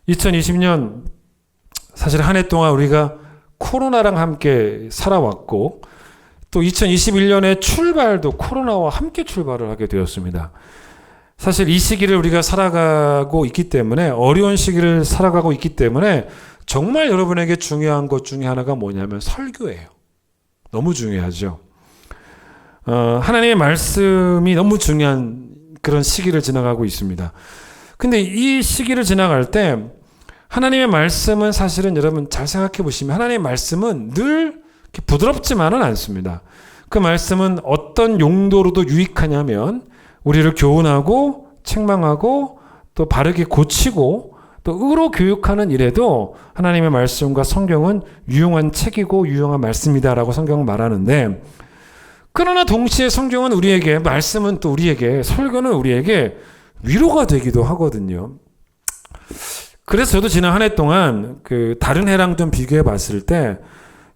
2020년, 사실 한 해 동안 우리가 코로나랑 함께 살아왔고, 또 2021년의 출발도 코로나와 함께 출발을 하게 되었습니다. 사실 이 시기를 우리가 살아가고 있기 때문에, 어려운 시기를 살아가고 있기 때문에 정말 여러분에게 중요한 것 중에 하나가 뭐냐면 설교예요. 너무 중요하죠. 하나님의 말씀이 너무 중요한 그런 시기를 지나가고 있습니다. 근데 이 시기를 지나갈 때 하나님의 말씀은 사실은 여러분 잘 생각해 보시면 하나님의 말씀은 늘 이렇게 부드럽지만은 않습니다. 그 말씀은 어떤 용도로도 유익하냐면 우리를 교훈하고 책망하고 또 바르게 고치고 또 의로 교육하는 일에도 하나님의 말씀과 성경은 유용한 책이고 유용한 말씀이다라고 성경은 말하는데, 그러나 동시에 성경은 우리에게, 말씀은 또 우리에게, 설교는 우리에게 위로가 되기도 하거든요. 그래서 저도 지난 한 해 동안 그 다른 해랑 좀 비교해 봤을 때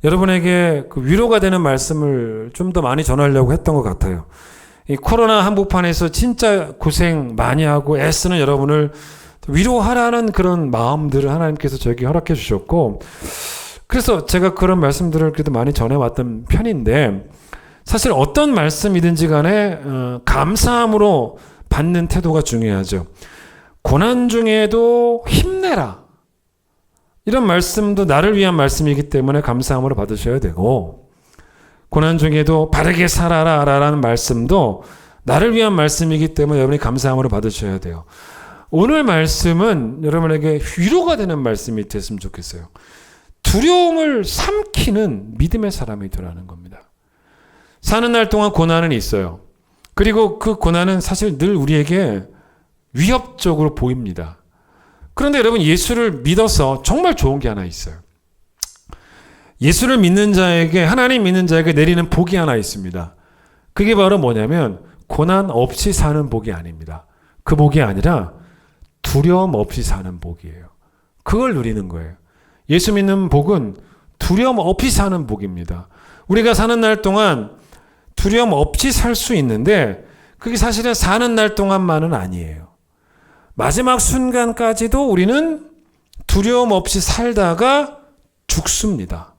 여러분에게 그 위로가 되는 말씀을 좀 더 많이 전하려고 했던 것 같아요. 이 코로나 한복판에서 진짜 고생 많이 하고 애쓰는 여러분을 위로하라는 그런 마음들을 하나님께서 저에게 허락해 주셨고, 그래서 제가 그런 말씀들을 그래도 많이 전해왔던 편인데, 사실 어떤 말씀이든지 간에 감사함으로 받는 태도가 중요하죠. 고난 중에도 힘내라, 이런 말씀도 나를 위한 말씀이기 때문에 감사함으로 받으셔야 되고, 고난 중에도 바르게 살아라 라는 말씀도 나를 위한 말씀이기 때문에 여러분이 감사함으로 받으셔야 돼요. 오늘 말씀은 여러분에게 위로가 되는 말씀이 됐으면 좋겠어요. 두려움을 삼키는 믿음의 사람이 되라는 겁니다. 사는 날 동안 고난은 있어요. 그리고 그 고난은 사실 늘 우리에게 위협적으로 보입니다. 그런데 여러분, 예수를 믿어서 정말 좋은 게 하나 있어요. 예수를 믿는 자에게, 하나님 믿는 자에게 내리는 복이 하나 있습니다. 그게 바로 뭐냐면 고난 없이 사는 복이 아닙니다. 그 복이 아니라 두려움 없이 사는 복이에요. 그걸 누리는 거예요. 예수 믿는 복은 두려움 없이 사는 복입니다. 우리가 사는 날 동안 두려움 없이 살 수 있는데 그게 사실은 사는 날 동안만은 아니에요. 마지막 순간까지도 우리는 두려움 없이 살다가 죽습니다.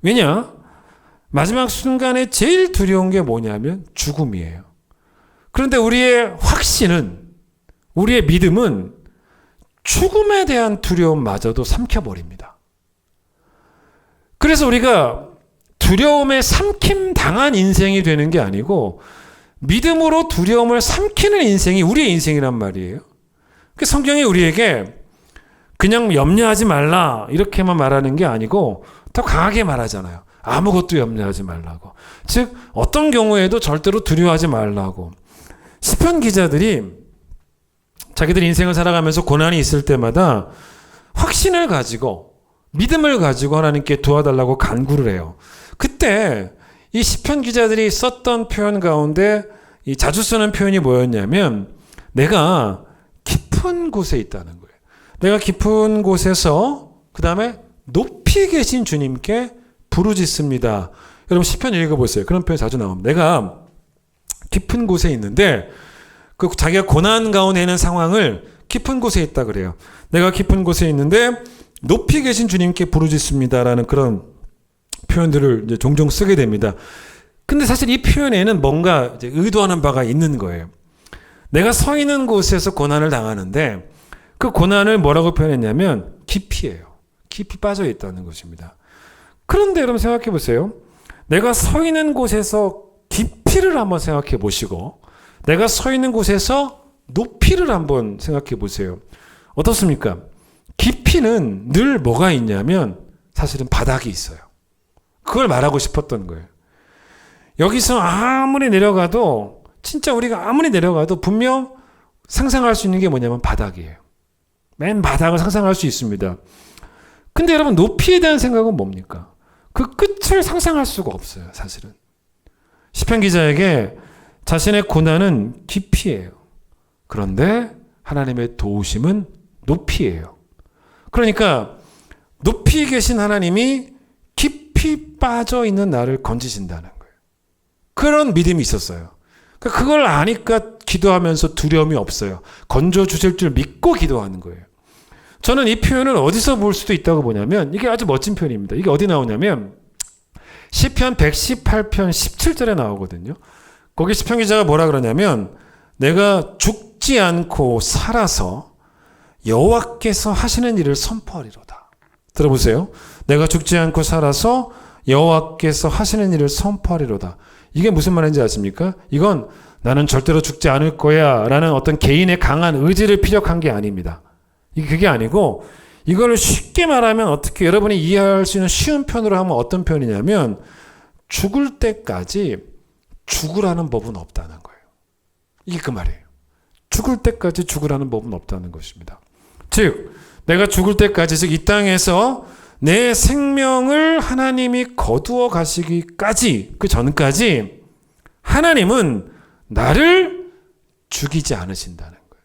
왜냐? 마지막 순간에 제일 두려운 게 뭐냐면 죽음이에요. 그런데 우리의 확신은, 우리의 믿음은 죽음에 대한 두려움마저도 삼켜버립니다. 그래서 우리가 두려움에 삼킴 당한 인생이 되는 게 아니고 믿음으로 두려움을 삼키는 인생이 우리의 인생이란 말이에요. 성경이 우리에게 그냥 염려하지 말라 이렇게만 말하는 게 아니고 더 강하게 말하잖아요. 아무것도 염려하지 말라고. 즉 어떤 경우에도 절대로 두려워하지 말라고. 시편 기자들이 자기들 인생을 살아가면서 고난이 있을 때마다 확신을 가지고 믿음을 가지고 하나님께 도와달라고 간구를 해요. 그때 이 시편 기자들이 썼던 표현 가운데 이 자주 쓰는 표현이 뭐였냐면 내가 깊은 곳에 있다는 거예요. 내가 깊은 곳에서 그 다음에 높이 계신 주님께 부르짖습니다. 여러분 시편 읽어보세요. 그런 표현 자주 나옵니다. 내가 깊은 곳에 있는데 그 자기가 고난 가운데 있는 상황을 깊은 곳에 있다 그래요. 내가 깊은 곳에 있는데 높이 계신 주님께 부르짖습니다라는 그런 표현들을 이제 종종 쓰게 됩니다. 근데 사실 이 표현에는 뭔가 이제 의도하는 바가 있는 거예요. 내가 서 있는 곳에서 고난을 당하는데 그 고난을 뭐라고 표현했냐면 깊이에요. 깊이 빠져 있다는 것입니다. 그런데 여러분 생각해 보세요. 내가 서 있는 곳에서 깊이를 한번 생각해 보시고 내가 서 있는 곳에서 높이를 한번 생각해 보세요. 어떻습니까? 깊이는 늘 뭐가 있냐면 사실은 바닥이 있어요. 그걸 말하고 싶었던 거예요. 여기서 아무리 내려가도 진짜 우리가 아무리 내려가도 분명 상상할 수 있는 게 뭐냐면 바닥이에요. 맨 바닥을 상상할 수 있습니다. 근데 여러분 높이에 대한 생각은 뭡니까? 그 끝을 상상할 수가 없어요. 사실은. 시편 기자에게 자신의 고난은 깊이에요. 그런데 하나님의 도우심은 높이에요. 그러니까 높이 계신 하나님이 깊이 빠져 있는 나를 건지신다는 거예요. 그런 믿음이 있었어요. 그걸 아니까 기도하면서 두려움이 없어요. 건져주실 줄 믿고 기도하는 거예요. 저는 이 표현을 어디서 볼 수도 있다고 보냐면 이게 아주 멋진 표현입니다. 이게 어디 나오냐면 시편 118편 17절에 나오거든요. 거기 시편 기자가 뭐라 그러냐면 내가 죽지 않고 살아서 여호와께서 하시는 일을 선포하리로다. 들어보세요. 내가 죽지 않고 살아서 여호와께서 하시는 일을 선포하리로다. 이게 무슨 말인지 아십니까? 이건 나는 절대로 죽지 않을 거야 라는 어떤 개인의 강한 의지를 피력한 게 아닙니다. 이게 그게 아니고 이걸 쉽게 말하면 어떻게 여러분이 이해할 수 있는 쉬운 편으로 하면 어떤 편이냐면 죽을 때까지 죽으라는 법은 없다는 거예요. 이게 그 말이에요. 죽을 때까지 죽으라는 법은 없다는 것입니다. 즉 내가 죽을 때까지 즉 이 땅에서 내 생명을 하나님이 거두어 가시기까지 그 전까지 하나님은 나를 죽이지 않으신다는 거예요.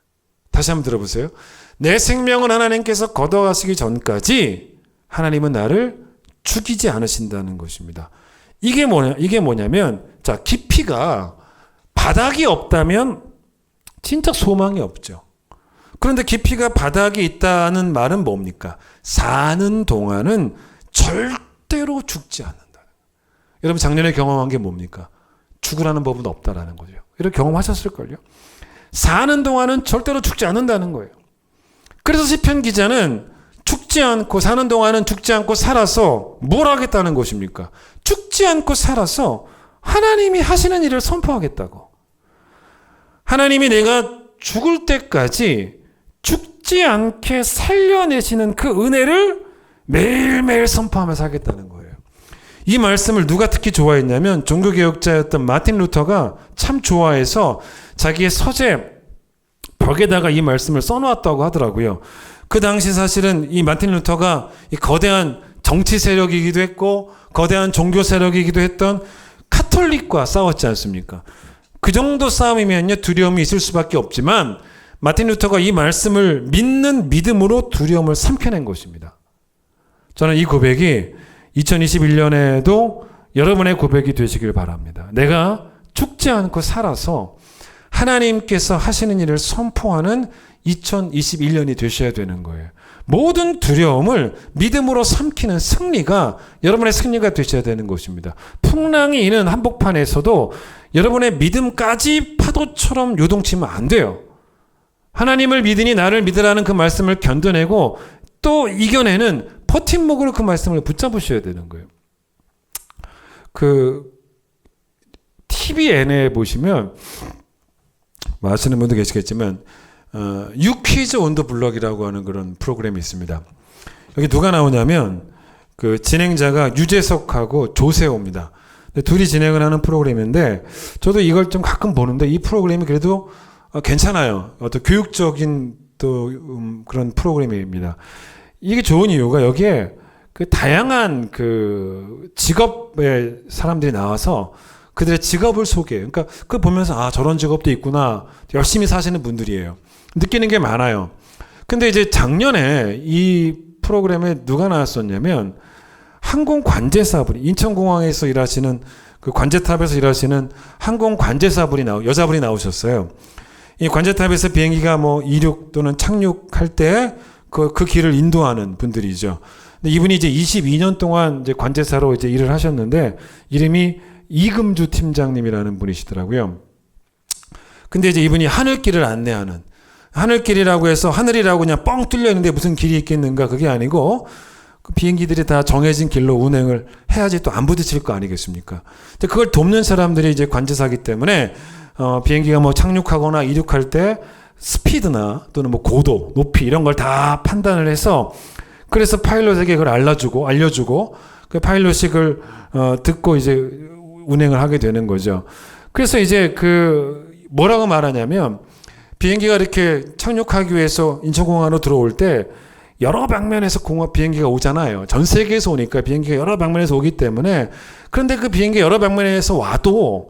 다시 한번 들어보세요. 내 생명은 하나님께서 거두어 가시기 전까지 하나님은 나를 죽이지 않으신다는 것입니다. 이게 뭐냐면 자, 깊이가 바닥이 없다면 진짜 소망이 없죠. 그런데 깊이가 바닥이 있다는 말은 뭡니까? 사는 동안은 절대로 죽지 않는다. 여러분 작년에 경험한 게 뭡니까? 죽으라는 법은 없다라는 거죠. 이렇게 경험하셨을걸요? 사는 동안은 절대로 죽지 않는다는 거예요. 그래서 시편 기자는 죽지 않고 사는 동안은 죽지 않고 살아서 뭘 하겠다는 것입니까? 죽지 않고 살아서 하나님이 하시는 일을 선포하겠다고. 하나님이 내가 죽을 때까지 죽지 않게 살려내시는 그 은혜를 매일매일 선포하면서 하겠다는 거예요. 이 말씀을 누가 특히 좋아했냐면 종교개혁자였던 마틴 루터가 참 좋아해서 자기의 서재 벽에다가 이 말씀을 써놓았다고 하더라고요. 그 당시 사실은 이 마틴 루터가 이 거대한 정치 세력이기도 했고 거대한 종교 세력이기도 했던 카톨릭과 싸웠지 않습니까? 그 정도 싸움이면요 두려움이 있을 수밖에 없지만 마틴 루터가 이 말씀을 믿는 믿음으로 두려움을 삼켜낸 것입니다. 저는 이 고백이 2021년에도 여러분의 고백이 되시길 바랍니다. 내가 죽지 않고 살아서 하나님께서 하시는 일을 선포하는 2021년이 되셔야 되는 거예요. 모든 두려움을 믿음으로 삼키는 승리가 여러분의 승리가 되셔야 되는 것입니다. 풍랑이 있는 한복판에서도 여러분의 믿음까지 파도처럼 요동치면 안 돼요. 하나님을 믿으니 나를 믿으라는 그 말씀을 견뎌내고 또 이겨내는 버팀목으로 그 말씀을 붙잡으셔야 되는 거예요. 그 TVN에 보시면 뭐 아시는 분도 계시겠지만 유퀴즈 온 더 블럭이라고 하는 그런 프로그램이 있습니다. 여기 누가 나오냐면 그 진행자가 유재석하고 조세호입니다. 둘이 진행을 하는 프로그램인데 저도 이걸 좀 가끔 보는데 이 프로그램이 그래도 괜찮아요. 어떤 교육적인 또 그런 프로그램입니다. 이게 좋은 이유가 여기에 그 다양한 그 직업의 사람들이 나와서 그들의 직업을 소개해요. 그러니까 그거 보면서 아 저런 직업도 있구나. 열심히 사시는 분들이에요. 느끼는 게 많아요. 근데 이제 작년에 이 프로그램에 누가 나왔었냐면 항공 관제사분이 인천공항에서 일하시는 그 관제탑에서 일하시는 항공 관제사분이 여자분이 나오셨어요. 이 관제탑에서 비행기가 뭐 이륙 또는 착륙할 때 그 길을 인도하는 분들이죠. 근데 이분이 이제 22년 동안 이제 관제사로 이제 일을 하셨는데 이름이 이금주 팀장님이라는 분이시더라고요. 근데 이제 이분이 하늘길을 안내하는 하늘길이라고 해서 하늘이라고 그냥 뻥 뚫려 있는데 무슨 길이 있겠는가 그게 아니고 그 비행기들이 다 정해진 길로 운행을 해야지 또 안 부딪힐 거 아니겠습니까? 근데 그걸 돕는 사람들이 이제 관제사기 때문에 비행기가 뭐 착륙하거나 이륙할 때 스피드나 또는 뭐 고도, 높이 이런 걸 다 판단을 해서 그래서 파일럿에게 그걸 알려주고 그 파일럿이 그걸 듣고 이제 운행을 하게 되는 거죠. 그래서 이제 그 뭐라고 말하냐면 비행기가 이렇게 착륙하기 위해서 인천공항으로 들어올 때 여러 방면에서 비행기가 오잖아요. 전 세계에서 오니까 비행기가 여러 방면에서 오기 때문에 그런데 그 비행기 여러 방면에서 와도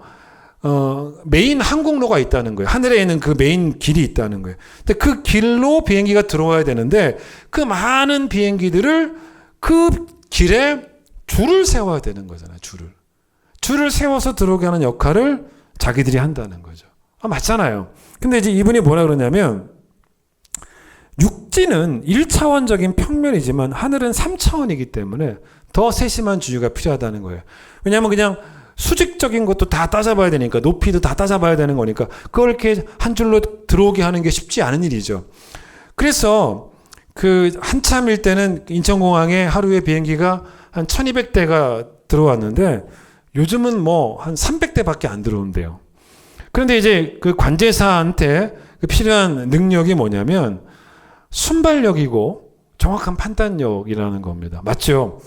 메인 항공로가 있다는 거예요. 하늘에 있는 그 메인 길이 있다는 거예요. 근데 그 길로 비행기가 들어와야 되는데 그 많은 비행기들을 그 길에 줄을 세워야 되는 거잖아요. 줄을 세워서 들어오게 하는 역할을 자기들이 한다는 거죠. 맞잖아요. 근데 이제 이분이 뭐라 그러냐면 육지는 1차원적인 평면이지만 하늘은 3차원이기 때문에 더 세심한 주의가 필요하다는 거예요. 왜냐하면 그냥 수직적인 것도 다 따져봐야 되니까 높이도 다 따져봐야 되는 거니까 그걸 이렇게 한 줄로 들어오게 하는 게 쉽지 않은 일이죠. 그래서 그 한참일 때는 인천공항에 하루에 비행기가 한 1200대가 들어왔는데 요즘은 뭐 한 300대밖에 안 들어온대요. 그런데 이제 그 관제사한테 그 필요한 능력이 뭐냐면 순발력이고 정확한 판단력이라는 겁니다. 맞죠?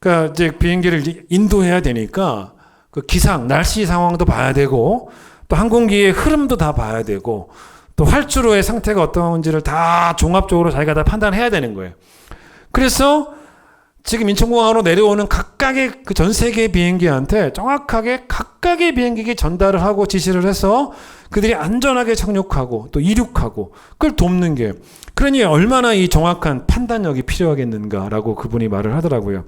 그러니까 이제 비행기를 인도해야 되니까 그 기상, 날씨 상황도 봐야 되고 또 항공기의 흐름도 다 봐야 되고 또 활주로의 상태가 어떤지를 다 종합적으로 자기가 다 판단해야 되는 거예요. 그래서 지금 인천공항으로 내려오는 각각의 그 전 세계 비행기한테 정확하게 각각의 비행기에 전달을 하고 지시를 해서 그들이 안전하게 착륙하고 또 이륙하고 그걸 돕는 게, 그러니 얼마나 이 정확한 판단력이 필요하겠는가라고 그분이 말을 하더라고요.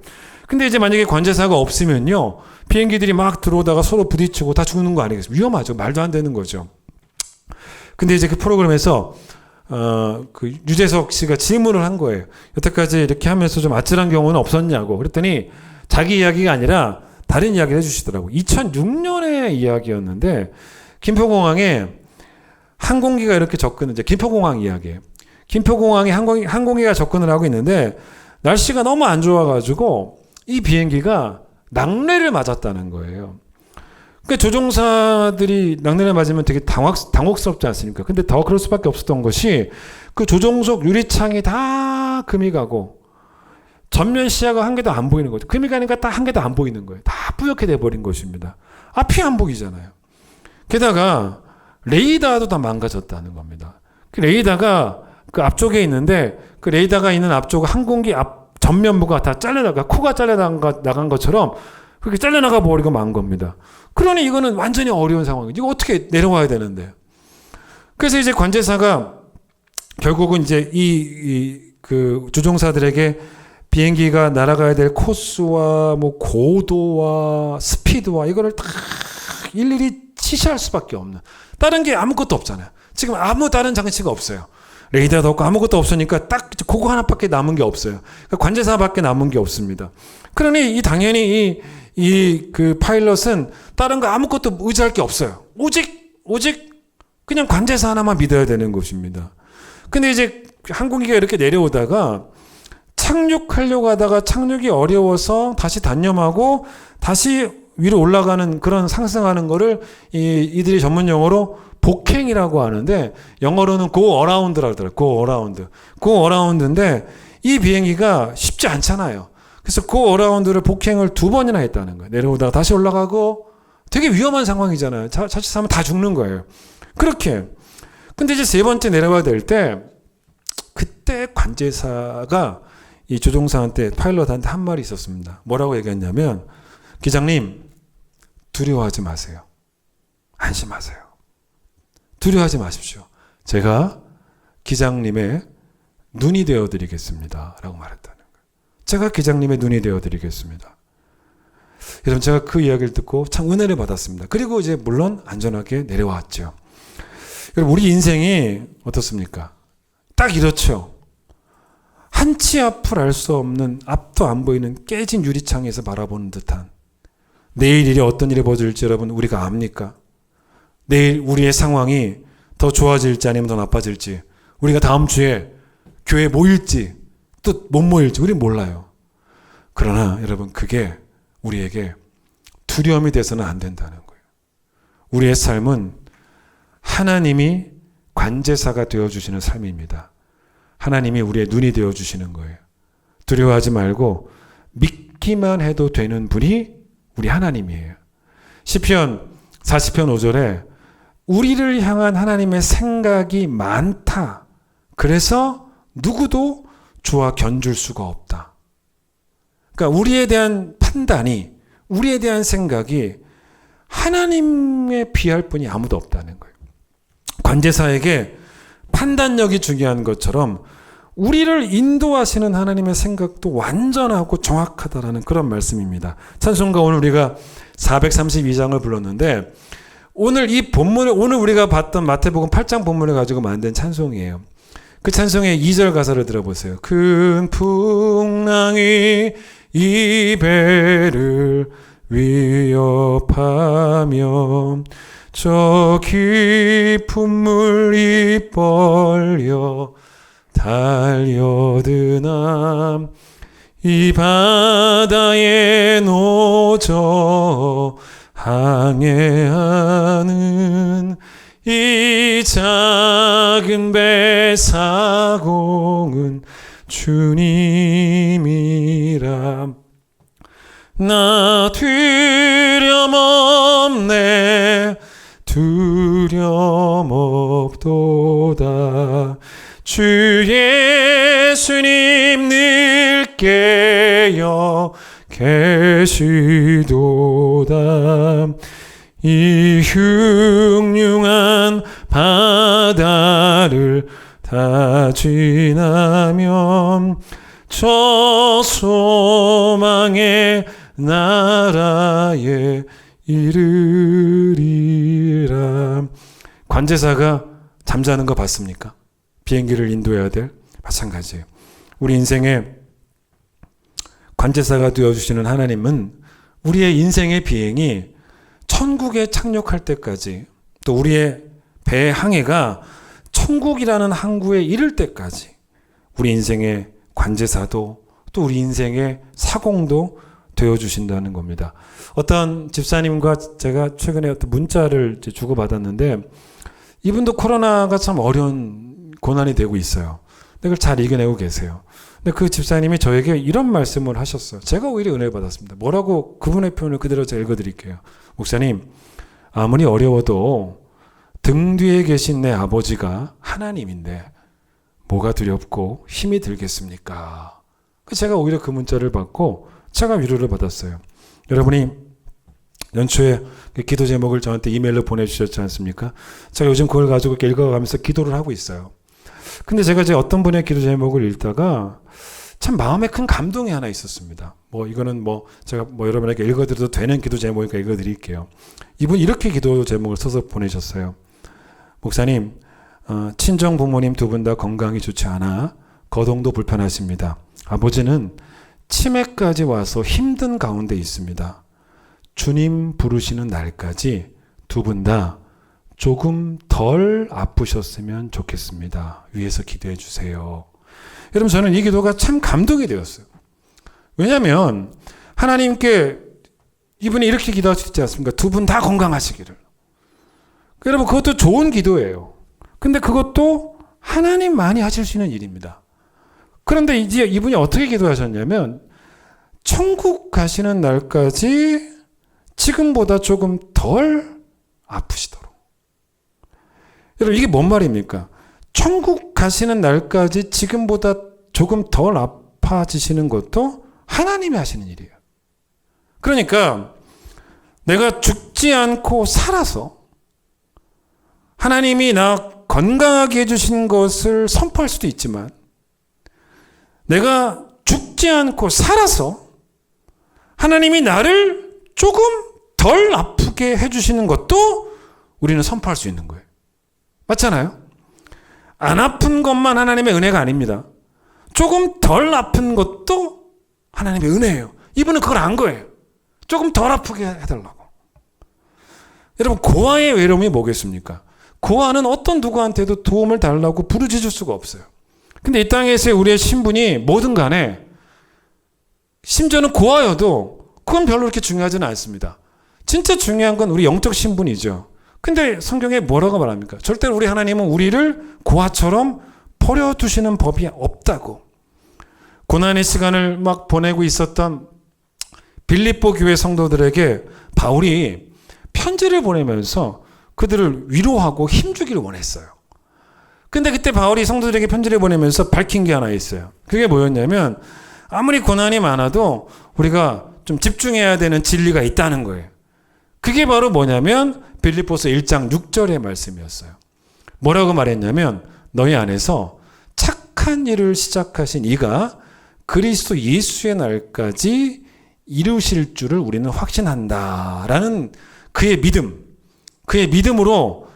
근데 이제 만약에 관제사가 없으면요, 비행기들이 막 들어오다가 서로 부딪히고 다 죽는 거 아니겠어요? 위험하죠. 말도 안 되는 거죠. 근데 이제 그 프로그램에서 그 유재석 씨가 질문을 한 거예요. 여태까지 이렇게 하면서 좀 아찔한 경우는 없었냐고. 그랬더니 자기 이야기가 아니라 다른 이야기를 해주시더라고. 2006년의 이야기였는데 김포공항에 항공기가 이렇게 접근을, 이제 김포공항 이야기예요. 김포공항에 항공기가 접근을 하고 있는데 날씨가 너무 안 좋아가지고 이 비행기가 낙뢰를 맞았다는 거예요. 그러니까 조종사들이 낙뢰를 맞으면 되게 당혹스럽지 않습니까? 근데 더 그럴 수밖에 없었던 것이 그 조종석 유리창이 다 금이 가고 전면 시야가 한 개도 안 보이는 거죠. 금이 가니까 딱 한 개도 안 보이는 거예요. 다 뿌옇게 돼버린 것입니다. 앞이 안 보이잖아요. 게다가 레이더도 다 망가졌다는 겁니다. 그 레이더가 그 앞쪽에 있는데 그 레이더가 있는 앞쪽 항공기 앞 전면부가 다 잘려나가, 코가 잘려나간 것처럼 그렇게 잘려나가 버리고 만 겁니다. 그러니 이거는 완전히 어려운 상황이죠. 이거 어떻게 내려와야 되는데. 그래서 이제 관제사가 결국은 이제 그 조종사들에게 비행기가 날아가야 될 코스와 뭐 고도와 스피드와 이거를 다 일일이 지시할 수밖에 없는, 다른 게 아무것도 없잖아요. 지금 아무 다른 장치가 없어요. 레이더도 없고 아무것도 없으니까 딱 그거 하나밖에 남은 게 없어요. 그러니까 관제사밖에 남은 게 없습니다. 그러니 당연히 그 파일럿은 다른 거 아무것도 의지할 게 없어요. 오직 그냥 관제사 하나만 믿어야 되는 것입니다. 근데 이제 항공기가 이렇게 내려오다가 착륙하려고 하다가 착륙이 어려워서 다시 단념하고 다시 위로 올라가는 그런 상승하는 거를 이들이 전문 용어로 복행이라고 하는데 영어로는 go around라고 하더라고요. go around인데 이 비행기가 쉽지 않잖아요. 그래서 go around를 복행을 2번이나 했다는 거예요. 내려오다가 다시 올라가고 되게 위험한 상황이잖아요. 자칫하면 다 죽는 거예요. 그렇게. 근데 이제 3번째 내려와야 될 때 그때 관제사가 이 조종사한테, 파일럿한테 한 말이 있었습니다. 뭐라고 얘기했냐면, 기장님 두려워하지 마세요. 안심하세요. 두려워하지 마십시오. 제가 기장님의 눈이 되어드리겠습니다. 라고 말했다는 거예요. 제가 기장님의 눈이 되어드리겠습니다. 여러분, 제가 그 이야기를 듣고 참 은혜를 받았습니다. 그리고 이제 물론 안전하게 내려왔죠. 여러분, 우리 인생이 어떻습니까? 딱 이렇죠. 한치 앞을 알 수 없는, 앞도 안 보이는 깨진 유리창에서 바라보는 듯한, 내일 일이 어떤 일이 벌어질지 여러분 우리가 압니까? 내일 우리의 상황이 더 좋아질지 아니면 더 나빠질지, 우리가 다음 주에 교회에 모일지 또 못 모일지 우린 몰라요. 그러나 여러분, 그게 우리에게 두려움이 돼서는 안 된다는 거예요. 우리의 삶은 하나님이 관제사가 되어주시는 삶입니다. 하나님이 우리의 눈이 되어주시는 거예요. 두려워하지 말고 믿기만 해도 되는 분이 우리 하나님이에요. 시편 40편 5절에 우리를 향한 하나님의 생각이 많다. 그래서 누구도 주와 견줄 수가 없다. 그러니까 우리에 대한 판단이, 우리에 대한 생각이 하나님에 비할 분이 아무도 없다는 거예요. 관제사에게 판단력이 중요한 것처럼 우리를 인도하시는 하나님의 생각도 완전하고 정확하다라는 그런 말씀입니다. 찬송가 오늘 우리가 432장을 불렀는데 오늘 이 본문을, 오늘 우리가 봤던 마태복음 8장 본문을 가지고 만든 찬송이에요. 그 찬송의 2절 가사를 들어보세요. 큰 풍랑이 이 배를 위협하며 저 깊은 물이 벌려 달려드나 이 바다에 노저 항해하는 이 작은 배 사공은 주님이라. 나 두려움없네 두려움없도다. 주 예수님 늘 깨어 계시도다. 이 흉흉한 바다를 다 지나면 저 소망의 나라에 이르리라. 관제사가 잠자는 거 봤습니까? 비행기를 인도해야 될 마찬가지예요. 우리 인생에 관제사가 되어주시는 하나님은 우리의 인생의 비행이 천국에 착륙할 때까지, 또 우리의 배의 항해가 천국이라는 항구에 이를 때까지 우리 인생의 관제사도 또 우리 인생의 사공도 되어주신다는 겁니다. 어떤 집사님과 제가 최근에 어떤 문자를 주고받았는데, 이분도 코로나가 참 어려운 고난이 되고 있어요. 근데 그걸 잘 이겨내고 계세요. 근데 그 집사님이 저에게 이런 말씀을 하셨어요. 제가 오히려 은혜를 받았습니다. 뭐라고, 그분의 표현을 그대로 제가 읽어드릴게요. 목사님, 아무리 어려워도 등 뒤에 계신 내 아버지가 하나님인데 뭐가 두렵고 힘이 들겠습니까? 제가 오히려 그 문자를 받고 제가 위로를 받았어요. 여러분이 연초에 기도 제목을 저한테 이메일로 보내주셨지 않습니까? 제가 요즘 그걸 가지고 읽어가면서 기도를 하고 있어요. 근데 제가 어떤 분의 기도 제목을 읽다가 참 마음에 큰 감동이 하나 있었습니다. 이거는 제가 여러분에게 읽어드려도 되는 기도 제목이니까 읽어드릴게요. 이분 이렇게 기도 제목을 써서 보내셨어요. 목사님, 친정 부모님 두 분 다 건강이 좋지 않아 거동도 불편하십니다. 아버지는 치매까지 와서 힘든 가운데 있습니다. 주님 부르시는 날까지 두 분 다 조금 덜 아프셨으면 좋겠습니다. 위에서 기도해 주세요. 여러분, 저는 이 기도가 참 감동이 되었어요. 왜냐하면 하나님께 이분이 이렇게 기도하셨지 않습니까? 두 분 다 건강하시기를. 여러분, 그것도 좋은 기도예요. 근데 그것도 하나님만이 하실 수 있는 일입니다. 그런데 이제 이분이 어떻게 기도하셨냐면, 천국 가시는 날까지 지금보다 조금 덜 아프시도록. 여러분, 이게 뭔 말입니까? 천국 가시는 날까지 지금보다 조금 덜 아파지시는 것도 하나님이 하시는 일이에요. 그러니까 내가 죽지 않고 살아서 하나님이 나 건강하게 해주신 것을 선포할 수도 있지만, 내가 죽지 않고 살아서 하나님이 나를 조금 덜 아프게 해주시는 것도 우리는 선포할 수 있는 거예요. 맞잖아요? 안 아픈 것만 하나님의 은혜가 아닙니다. 조금 덜 아픈 것도 하나님의 은혜예요. 이분은 그걸 안 거예요. 조금 덜 아프게 해달라고. 여러분, 고아의 외로움이 뭐겠습니까? 고아는 어떤 누구한테도 도움을 달라고 부르짖을 수가 없어요. 근데 이 땅에서의 우리의 신분이 뭐든 간에, 심지어는 고아여도 그건 별로 그렇게 중요하지는 않습니다. 진짜 중요한 건 우리 영적 신분이죠. 근데 성경에 뭐라고 말합니까? 절대로 우리 하나님은 우리를 고아처럼 버려두시는 법이 없다고. 고난의 시간을 막 보내고 있었던 빌립보 교회 성도들에게 바울이 편지를 보내면서 그들을 위로하고 힘주기를 원했어요. 근데 그때 바울이 성도들에게 편지를 보내면서 밝힌 게 하나 있어요. 그게 뭐였냐면, 아무리 고난이 많아도 우리가 좀 집중해야 되는 진리가 있다는 거예요. 그게 바로 뭐냐면 빌립보서 1장 6절의 말씀이었어요. 뭐라고 말했냐면, 너희 안에서 착한 일을 시작하신 이가 그리스도 예수의 날까지 이루실 줄을 우리는 확신한다라는 그의 믿음으로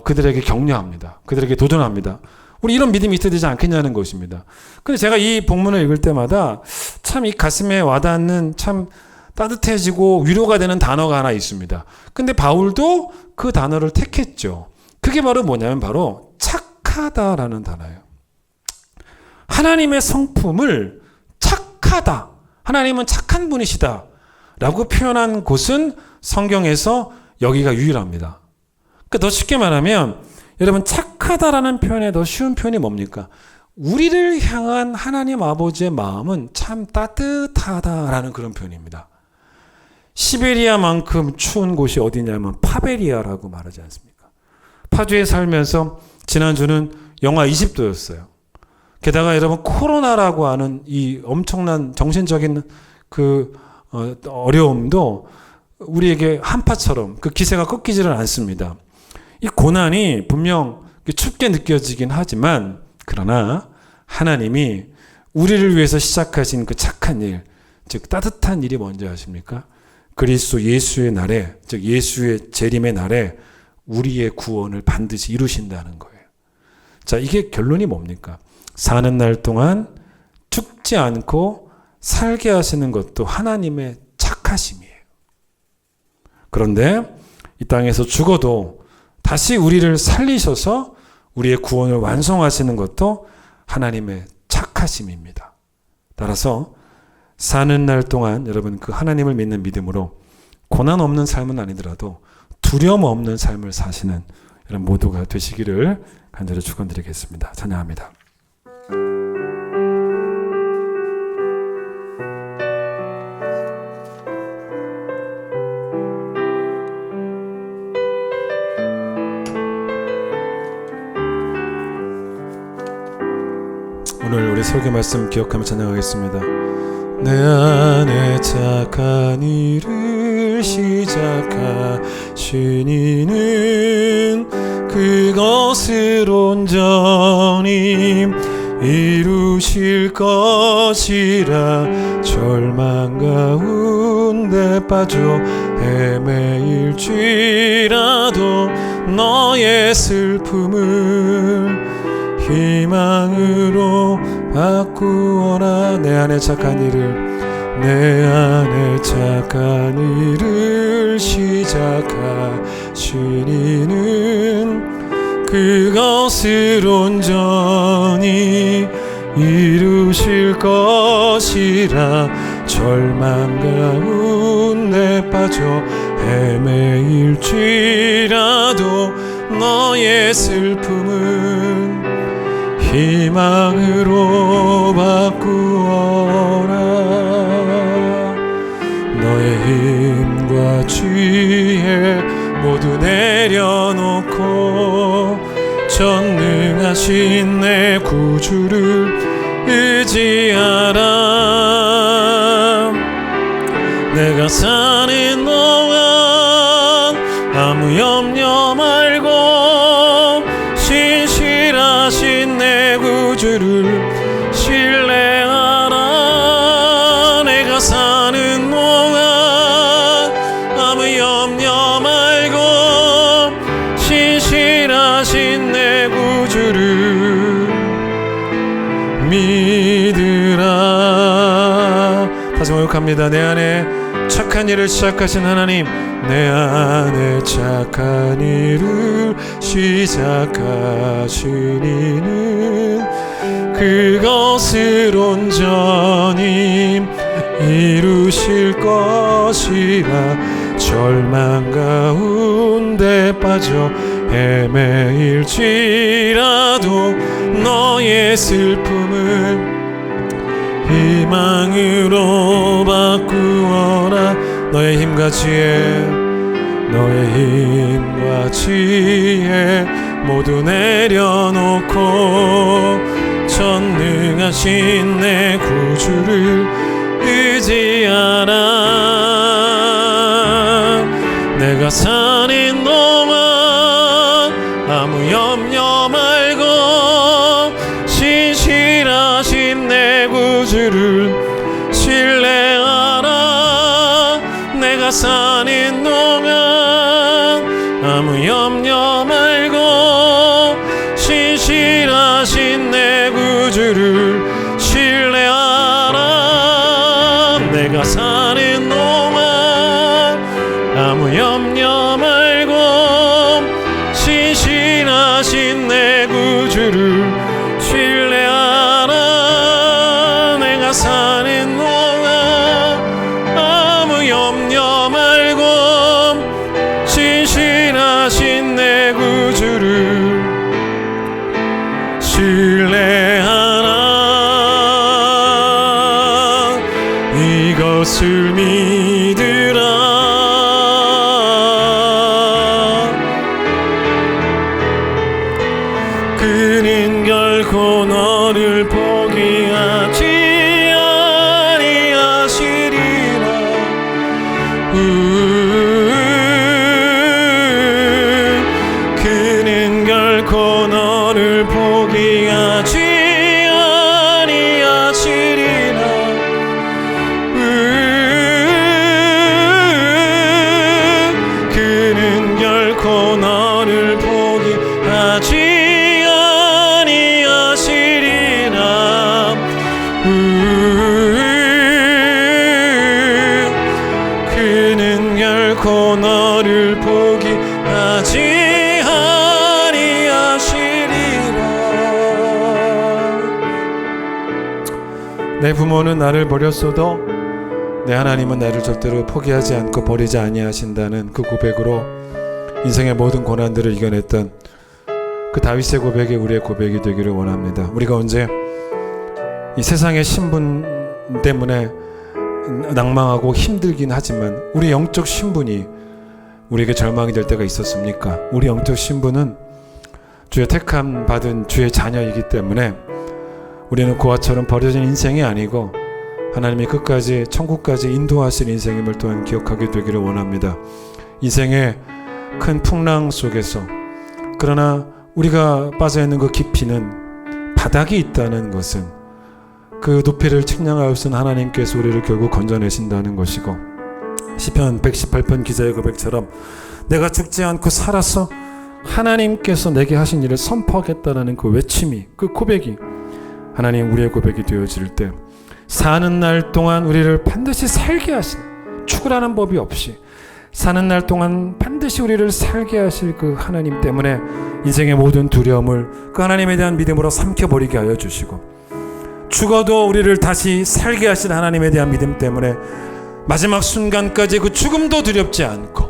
그들에게 격려합니다. 그들에게 도전합니다. 우리 이런 믿음이 있어야 되지 않겠냐는 것입니다. 근데 제가 이 본문을 읽을 때마다 참 이 가슴에 와닿는, 참 따뜻해지고 위로가 되는 단어가 하나 있습니다. 근데 바울도 그 단어를 택했죠. 그게 바로 뭐냐면 바로 착하다라는 단어예요. 하나님의 성품을 착하다, 하나님은 착한 분이시다 라고 표현한 곳은 성경에서 여기가 유일합니다. 그러니까 더 쉽게 말하면 여러분 착하다라는 표현에 더 쉬운 표현이 뭡니까? 우리를 향한 하나님 아버지의 마음은 참 따뜻하다라는 그런 표현입니다. 시베리아만큼 추운 곳이 어디냐면 파베리아라고 말하지 않습니까? 파주에 살면서 지난주는 영하 20도였어요. 게다가 여러분 코로나라고 하는 이 엄청난 정신적인 그 어려움도 우리에게 한파처럼 그 기세가 꺾이지를 않습니다. 이 고난이 분명 춥게 느껴지긴 하지만 그러나 하나님이 우리를 위해서 시작하신 그 착한 일, 즉 따뜻한 일이 뭔지 아십니까? 그리스도 예수의 날에, 즉 예수의 재림의 날에 우리의 구원을 반드시 이루신다는 거예요. 자, 이게 결론이 뭡니까? 사는 날 동안 죽지 않고 살게 하시는 것도 하나님의 착하심이에요. 그런데 이 땅에서 죽어도 다시 우리를 살리셔서 우리의 구원을 완성하시는 것도 하나님의 착하심입니다. 따라서 사는 날 동안 여러분 그 하나님을 믿는 믿음으로 고난 없는 삶은 아니더라도 두려움 없는 삶을 사시는 여러분 모두가 되시기를 간절히 축원드리겠습니다. 찬양합니다. 오늘 우리 설교 말씀 기억하며 찬양하겠습니다. 내 안에 착한 일을 시작하신 이는 그것을 온전히 이루실 것이라. 절망 가운데 빠져 헤매일지라도 너의 슬픔을 희망으로 바꾸어라. 내 안에 착한 일을, 내 안에 착한 일을 시작하신 이는 그것을 온전히 이루실 것이라. 절망 가운데 빠져 헤매일지라도 너의 슬픔은 희망으로 바꾸어라. 너의 힘과 지혜 모두 내려놓고 전능하신 내 구주를 의지하라. 내가 사는 동안 아무 염려 말고 신실하신 내 구주를 신뢰하라. 내가 사는 동안 아무 염려 말고 신실하신 내 구주를 믿으라. 다시 모욕합니다. 내 안에 착한 일을 시작하신 하나님, 내 안에 착한 일을 시작하신 이는 그것을 온전히 이루실 것이라. 절망 가운데 빠져 헤매일지라도 너의 슬픔을 희망으로 바꾸어라. 너의 힘과 지혜, 너의 힘과 지혜 모두 내려놓고 전능하신 내 구주를 의지하라. 내가 사는 동안 아무 염려 말고 신실하신 내 구주를 신뢰하라. 내가 사는 동안 아무 염려 말고 신실하신 내 구주를 신뢰하라. 내가 사는 동안 아무 염려 말고 신실하신 내 구주를 신뢰하라. 내가 사는 동안 아무 염려 그것을 믿으라. 그는 결코 너를 포기하지 아니하시리라. 그는 결코 너를 포기하지 아니하시리라. 그는 결코 너를 포기하지 그는 결코 너를 포기하지 아니하시리라. 내 부모는 나를 버렸어도 내 하나님은 나를 절대로 포기하지 않고 버리지 아니하신다는 그 고백으로 인생의 모든 고난들을 이겨냈던 그 다윗의 고백이 우리의 고백이 되기를 원합니다. 우리가 언제 이 세상의 신분 때문에 낭망하고 힘들긴 하지만 우리 영적 신분이 우리에게 절망이 될 때가 있었습니까? 우리 영적 신분은 주의 택함 받은 주의 자녀이기 때문에 우리는 그와처럼 버려진 인생이 아니고 하나님이 끝까지 천국까지 인도하실 인생임을 또한 기억하게 되기를 원합니다. 인생의 큰 풍랑 속에서 그러나 우리가 빠져있는 그 깊이는 바닥이 있다는 것은 그 높이를 측량하였은 하나님께서 우리를 결국 건져내신다는 것이고, 시편 118편 기자의 고백처럼 내가 죽지 않고 살아서 하나님께서 내게 하신 일을 선포하겠다라는 그 외침이, 그 고백이 하나님 우리의 고백이 되어질 때 사는 날 동안 우리를 반드시 살게 하실, 죽으라는 법이 없이 사는 날 동안 반드시 우리를 살게 하실 그 하나님 때문에 인생의 모든 두려움을 그 하나님에 대한 믿음으로 삼켜버리게 하여 주시고, 죽어도 우리를 다시 살게 하실 하나님에 대한 믿음 때문에 마지막 순간까지 그 죽음도 두렵지 않고,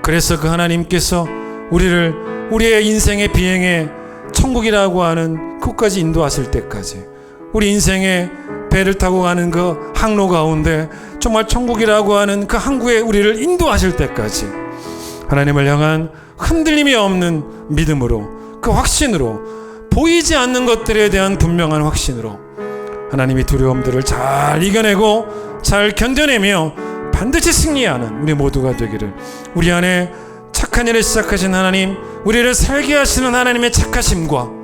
그래서 그 하나님께서 우리를 우리의 인생의 비행에 천국이라고 하는 그곳까지 인도하실 때까지, 우리 인생의 배를 타고 가는 그 항로 가운데 정말 천국이라고 하는 그 항구에 우리를 인도하실 때까지 하나님을 향한 흔들림이 없는 믿음으로, 그 확신으로, 보이지 않는 것들에 대한 분명한 확신으로 하나님이 두려움들을 잘 이겨내고 잘 견뎌내며 반드시 승리하는 우리 모두가 되기를, 우리 안에 착한 일을 시작하신 하나님, 우리를 살게 하시는 하나님의 착하심과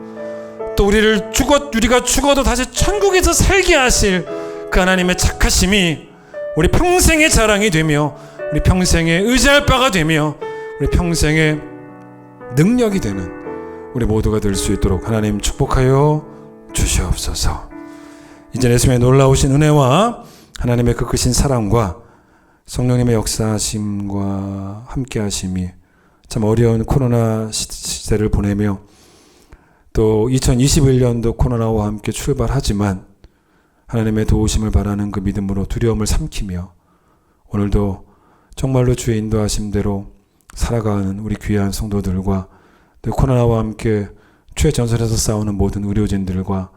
또 우리가 죽어도 다시 천국에서 살게 하실 그 하나님의 착하심이 우리 평생의 자랑이 되며 우리 평생의 의지할 바가 되며 우리 평생의 능력이 되는 우리 모두가 될 수 있도록 하나님 축복하여 주시옵소서. 이제 예수님의 놀라우신 은혜와 하나님의 그 크신 사랑과 성령님의 역사하심과 함께하심이 참 어려운 코로나 시대를 보내며 또 2021년도 코로나와 함께 출발하지만 하나님의 도우심을 바라는 그 믿음으로 두려움을 삼키며 오늘도 정말로 주의 인도하심대로 살아가는 우리 귀한 성도들과 또 코로나와 함께 최전선에서 싸우는 모든 의료진들과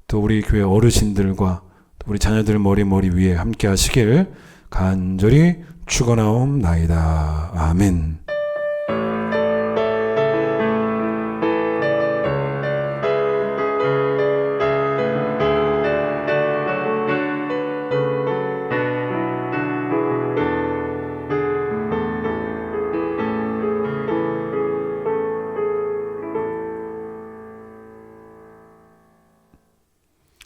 또 우리 교회 어르신들과 또 우리 자녀들 머리 위에 함께 하시길 간절히 축원하옵나이다. 아멘.